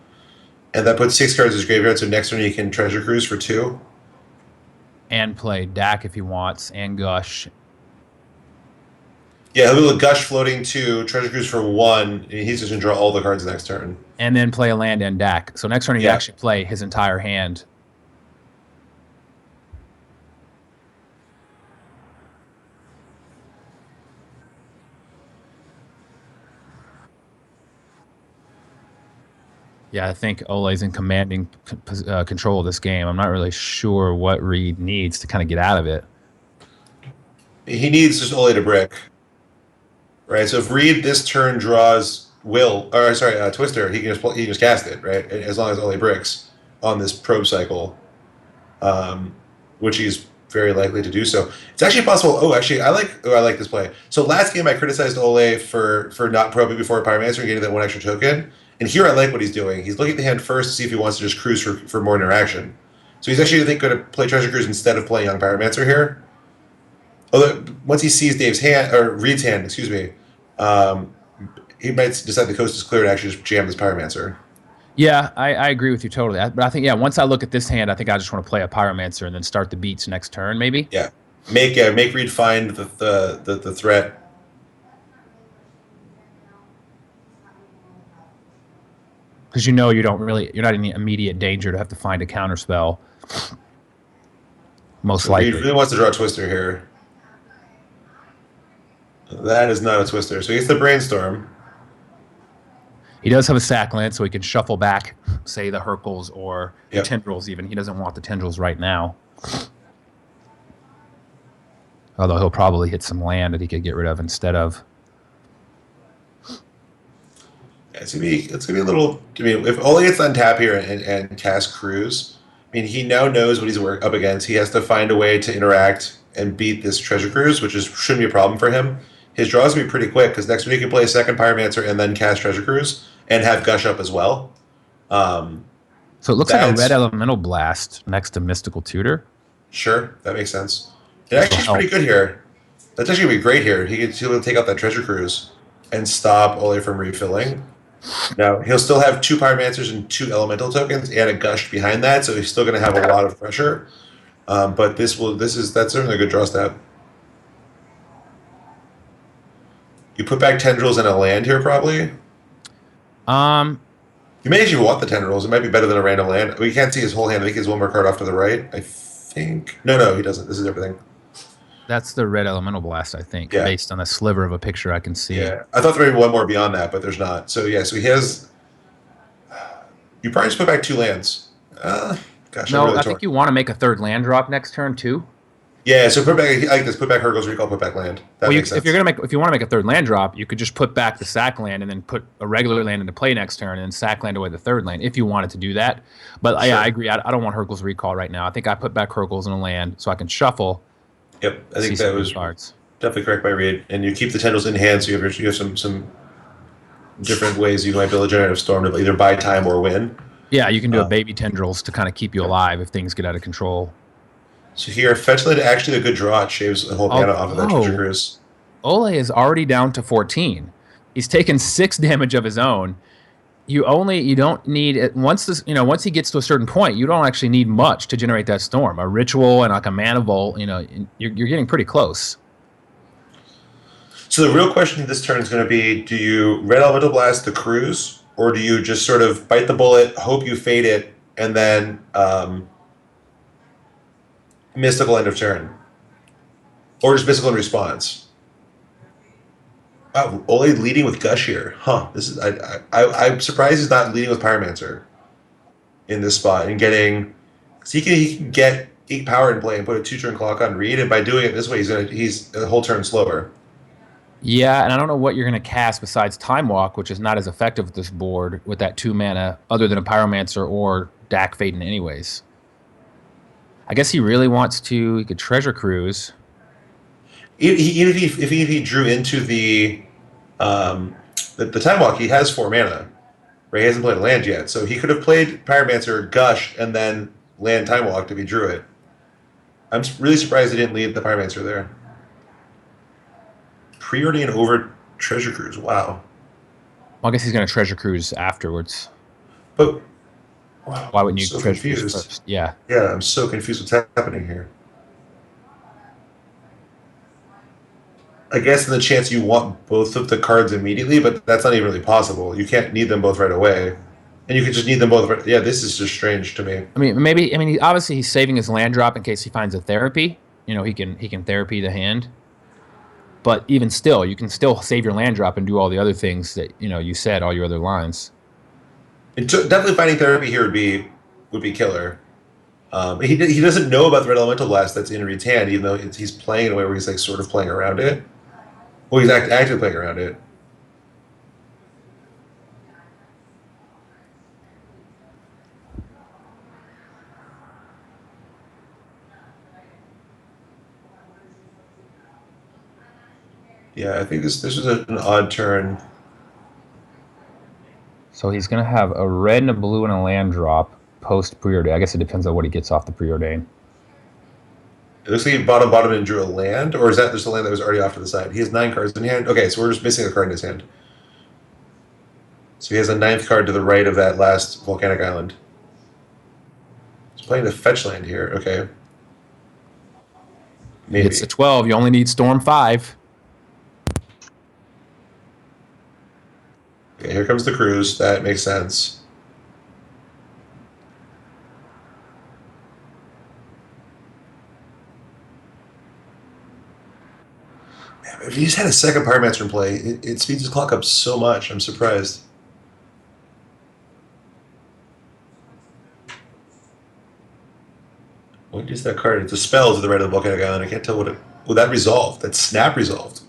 Speaker 2: And that puts 6 cards in his graveyard, so next turn he can Treasure Cruise for 2.
Speaker 1: And play Dak if he wants, and Gush.
Speaker 2: Yeah, he'll be able to gush floating 2, treasure cruise for 1, and he's just gonna draw all the cards next turn.
Speaker 1: And then play a land and deck. So next turn he'd
Speaker 2: Yeah.
Speaker 1: actually play his entire hand. Yeah, I think Ole's in commanding control of this game. I'm not really sure what Reed needs to kind of get out of it.
Speaker 2: He needs just Ole to brick. Right. So if Reed this turn draws Twister, he can just cast it, right? As long as Ole bricks on this probe cycle, um, which he's very likely to do so. It's actually possible. Actually, I like this play. So last game I criticized Ole for not probing before Pyromancer and getting that 1 extra token. And here I like what he's doing. He's looking at the hand first to see if he wants to just cruise for more interaction. So he's actually, I think, going to play Treasure Cruise instead of playing Young Pyromancer here. Although once he sees Dave's hand or Reed's hand, excuse me, um, he might decide the coast is clear and actually just jam this Pyromancer.
Speaker 1: Yeah, I agree with you totally. But I think, yeah, once I look at this hand, I think I just want to play a Pyromancer and then start the beats next turn, maybe.
Speaker 2: Yeah, make Reed find the threat.
Speaker 1: Because you're not in immediate danger to have to find a counter spell. Most
Speaker 2: So
Speaker 1: likely.
Speaker 2: Reed really wants to draw a Twister here. That is not a Twister. So he gets the Brainstorm.
Speaker 1: He does have a sack land, so he can shuffle back, say the Hercles or the
Speaker 2: Yep.
Speaker 1: Tendrils even. He doesn't want the Tendrils right now. Although he'll probably hit some land that he could get rid of instead of.
Speaker 2: Yeah, it's gonna be a little. I mean, if Ole gets on tap here and casts Cruise, I mean, he now knows what he's up against. He has to find a way to interact and beat this Treasure Cruise, which shouldn't be a problem for him. His draws gonna be pretty quick because next week he can play a second Pyromancer and then cast Treasure Cruise and have Gush up as well.
Speaker 1: So it looks like a red elemental blast next to Mystical Tutor.
Speaker 2: Sure, that makes sense. It actually is pretty good here. That's actually gonna be great here. He'll take out that Treasure Cruise and stop Ole from refilling. Now he'll still have 2 Pyromancers and 2 Elemental tokens and a Gush behind that, so he's still going to have a lot of pressure. But that's certainly a good draw step. You put back Tendrils and a land here, probably. You may actually want the Tendrils. It might be better than a random land. We can't see his whole hand. I think he has 1 more card off to the right. I think. No, he doesn't. This is everything.
Speaker 1: That's the red elemental blast, I think, based on a sliver of a picture I can see.
Speaker 2: Yeah, I thought there may be 1 more beyond that, but there's not. So yeah, so he has. You probably just put back 2 lands. Gosh,
Speaker 1: No,
Speaker 2: really
Speaker 1: I think you want to make a 3rd land drop next turn too.
Speaker 2: Yeah, so put back. I like this. Put back Hercules Recall. Put back land. That makes sense.
Speaker 1: If you want to make a 3rd land drop, you could just put back the sack land and then put a regular land into play next turn and then sack land away the 3rd land if you wanted to do that. But yeah, I agree. I don't want Hercules Recall right now. I think I put back Hercules in a land so I can shuffle.
Speaker 2: Yep, I think that was
Speaker 1: cards.
Speaker 2: Definitely correct by Reed. And you keep the Tendrils in hand, so you have some different ways you might be able to generate a storm to either buy time or win.
Speaker 1: Yeah, you can do a baby Tendrils to kind of keep you alive if things get out of control.
Speaker 2: So here, fetch land actually a good draw. It shaves a whole mana off of that Treasure Cruise.
Speaker 1: Ole is already down to 14. He's taken 6 damage of his own. You don't need it once he gets to a certain point, you don't actually need much to generate that storm. A ritual and like a mana vault, you're getting pretty close.
Speaker 2: So the real question this turn is going to be: do you Red Elemental Blast the Cruise, or do you just sort of bite the bullet, hope you fade it, and then Mystical end of turn, or just Mystical in response? Wow, Ole leading with Gush here, huh? This is I'm surprised he's not leading with Pyromancer in this spot and getting. Cause he can get 8 power in play and put a 2-turn clock on Reed, and by doing it this way, he's a whole turn slower.
Speaker 1: Yeah, and I don't know what you're going to cast besides Time Walk, which is not as effective with this board with that 2 mana, other than a Pyromancer or Dak Faden anyways. I guess he really wants to. He could Treasure Cruise.
Speaker 2: Even if he drew into the Time Walk, he has 4 mana. Right, he hasn't played a land yet, so he could have played Pyromancer, Gush, and then land Time Walk if he drew it. I'm really surprised he didn't leave the Pyromancer there. Preordain over Treasure Cruise. Wow.
Speaker 1: Well, I guess he's going to Treasure Cruise afterwards.
Speaker 2: But wow,
Speaker 1: why wouldn't you Treasure Cruise first? Yeah.
Speaker 2: Yeah, I'm so confused what's happening here. I guess in the chance you want both of the cards immediately, but that's not even really possible. You can't need them both right away, and you can just need them both. Right, yeah, this is just strange to me.
Speaker 1: I mean, maybe. I mean, obviously he's saving his land drop in case he finds a therapy. He can therapy the hand. But even still, you can still save your land drop and do all the other things that you said, all your other lines.
Speaker 2: And definitely finding therapy here would be killer. He doesn't know about the red elemental blast that's in Reed's hand, even though he's playing in a way where he's like sort of playing around it. Well, he's actively playing around it. Yeah, I think this was an odd turn.
Speaker 1: So he's going to have a red and a blue and a land drop post preordain. I guess it depends on what he gets off the preordain.
Speaker 2: It looks like he bottom and drew a land, or is that just a land that was already off to the side? He has 9 cards in hand. Okay, so we're just missing a card in his hand. So he has a 9th card to the right of that last volcanic island. He's playing the fetch land here. Okay. Maybe.
Speaker 1: It's a 12. You only need Storm 5.
Speaker 2: Okay, here comes the cruise. That makes sense. Man, if he just had a second Pyromancer in play, it speeds his clock up so much. I'm surprised. What is that card? It's a spell to the right of the volcanic island. I can't tell what it. Well, that resolved. That snap resolved.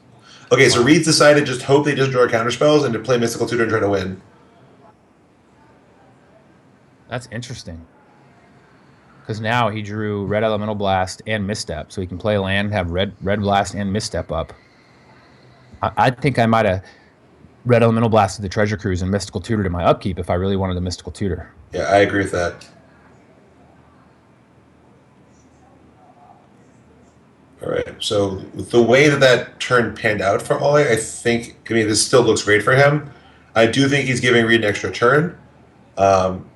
Speaker 2: Okay, so Reed's decided just hope they just draw counter spells and to play Mystical Tutor and try to win.
Speaker 1: That's interesting. Because now he drew red elemental blast and misstep, so he can play land, have red blast and misstep up. I think I might have red elemental blasted the treasure cruise and mystical tutor to my upkeep if I really wanted a mystical tutor.
Speaker 2: Yeah, I agree with that. All right, so the way that turn panned out for Ollie, I mean, this still looks great for him. I do think he's giving Reed an extra turn. But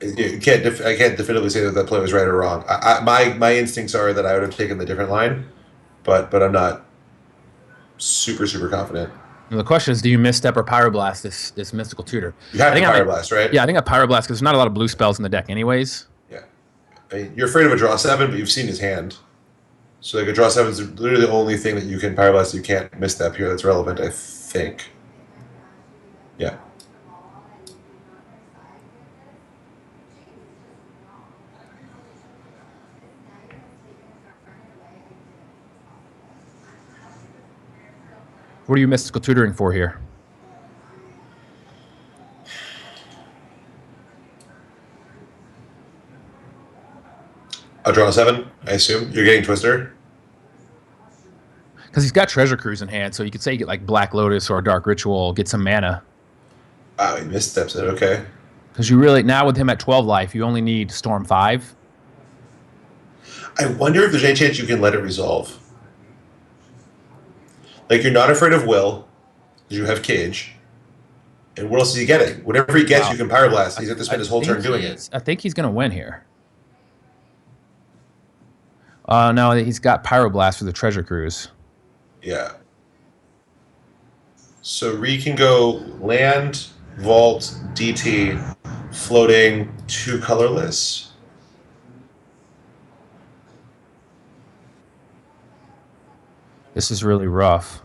Speaker 2: I can't definitively say that play was right or wrong. My instincts are that I would have taken the different line, but I'm not super confident.
Speaker 1: And the question is, do you misstep or pyroblast this mystical tutor?
Speaker 2: You have to pyroblast, right?
Speaker 1: Yeah, I think I pyroblast because there's not a lot of blue spells in the deck, anyways.
Speaker 2: Yeah, I mean, you're afraid of a draw 7, but you've seen his hand. So like a draw 7 is literally the only thing that you can pyroblast. You can't misstep here. That's relevant, I think. Yeah.
Speaker 1: What are you mystical tutoring for here?
Speaker 2: A draw 7, I assume. You're getting Twister?
Speaker 1: Because he's got Treasure Cruise in hand, so you could say you get like Black Lotus or Dark Ritual, get some mana.
Speaker 2: Oh, he missteps it, okay.
Speaker 1: Because you really, now with him at 12 life, you only need Storm 5.
Speaker 2: I wonder if there's any chance you can let it resolve. Like, you're not afraid of Will, because you have Cage. And what else is he getting? Whatever he gets, you can Pyroblast. He's going to spend his whole turn doing it.
Speaker 1: I think he's going to win here. No, he's got Pyroblast for the Treasure Cruise.
Speaker 2: Yeah. So Reed can go land, vault, DT, floating, 2 colorless.
Speaker 1: This is really rough.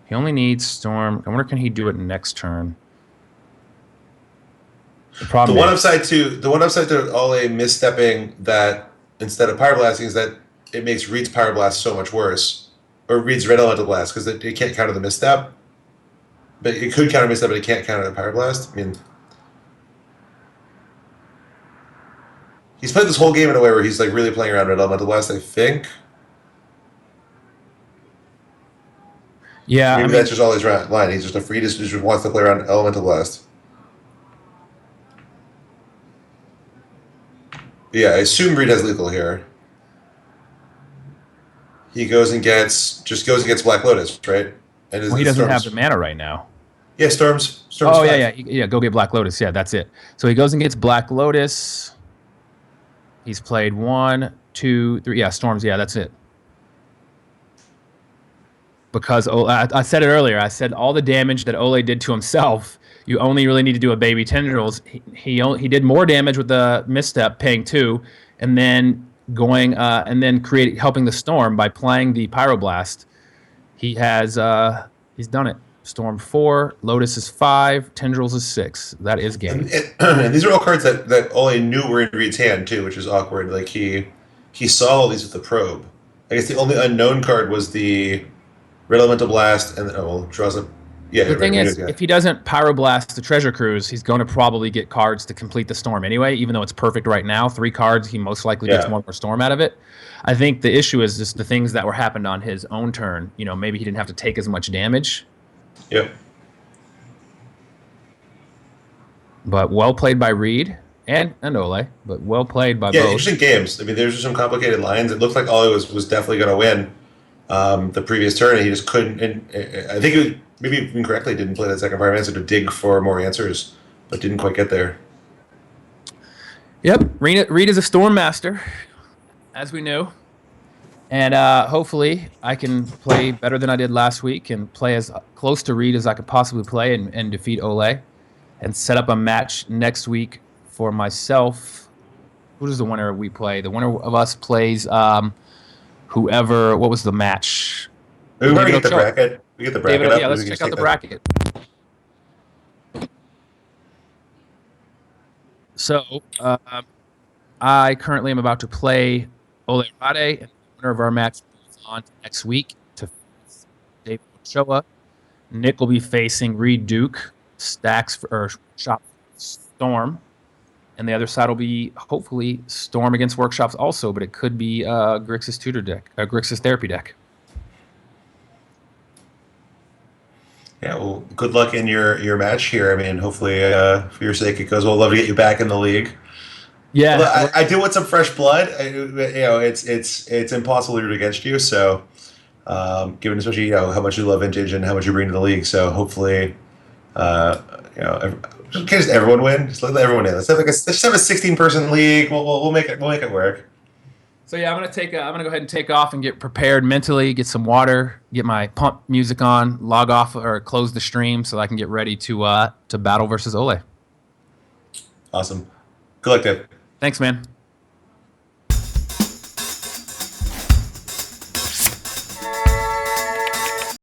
Speaker 1: He only needs Storm. I wonder, can he do it next turn?
Speaker 2: The one upside to Ole misstepping that instead of Pyroblasting is that it makes Reed's Pyroblast so much worse. Or Reed's Red Elemental Blast, because it can't counter the misstep. But it could counter misstep, but it can't counter the Pyroblast. I mean, he's played this whole game in a way where he's like really playing around Red Elemental Blast, I think.
Speaker 1: Yeah,
Speaker 2: maybe that's just all his line. He's just he just wants to play around Elemental Blast. Yeah, I assume Reed has lethal here. He goes and gets Black Lotus, right?
Speaker 1: And he doesn't have the mana right now.
Speaker 2: Yeah, Storms.
Speaker 1: Oh, yeah. Go get Black Lotus. Yeah, that's it. So he goes and gets Black Lotus. He's played 1, 2, 3. Yeah, storms. Yeah, that's it. Because I said it earlier. I said all the damage that Ole did to himself, you only really need to do a baby tendrils. He did more damage with the misstep, paying 2, and then going and then helping the storm by playing the pyroblast. He's done it. Storm 4, Lotus is 5, tendrils is 6. That is game.
Speaker 2: And these are all cards that Ole knew were in Reed's hand too, which is awkward. Like he saw all these with the probe. I guess the only unknown card was the Red Elemental Blast, and draws up. Yeah,
Speaker 1: The thing is, if he doesn't pyroblast the treasure cruise, he's going to probably get cards to complete the storm anyway. Even though it's perfect right now, 3 cards, he most likely gets one more storm out of it. I think the issue is just the things that were happened on his own turn. You know, maybe he didn't have to take as much damage.
Speaker 2: Yep.
Speaker 1: But well played by Reed and Ole, but well played by both.
Speaker 2: Yeah, interesting games. I mean, there's some complicated lines. It looked like Ole was definitely going to win the previous turn, and he just couldn't. And I think it was, maybe incorrectly didn't play that second fire answer to dig for more answers, but didn't quite get there.
Speaker 1: Yep, Reed is a storm master, as we knew. And hopefully I can play better than I did last week and play as close to Reed as I could possibly play and defeat Ole and set up a match next week for myself. Who does the winner we play? The winner of us plays whoever. What was the match?
Speaker 2: We already get the bracket. We get the bracket up.
Speaker 1: Yeah, let's check out the bracket. So I currently am about to play Ole Rade, and the winner of our match moves on to next week to face David Ochoa. Nick will be facing Reed Duke, Shop Storm, and the other side will be hopefully Storm against Workshops also, but it could be Grixis tutor deck, Grixis therapy deck.
Speaker 2: Yeah, well, good luck in your match here. I mean, hopefully, for your sake, it goes well. Love to get you back in the league.
Speaker 1: Yeah,
Speaker 2: well, I do want some fresh blood. It's impossible to root against you. So, given especially how much you love vintage and how much you bring to the league, so hopefully, just everyone win. Just let everyone in. Let's have a 16-person league. We'll make it work.
Speaker 1: So yeah, I'm gonna go ahead and take off and get prepared mentally, get some water, get my pump music on, log off or close the stream so I can get ready to battle versus Ole.
Speaker 2: Awesome. Good luck, Dave.
Speaker 1: Thanks, man.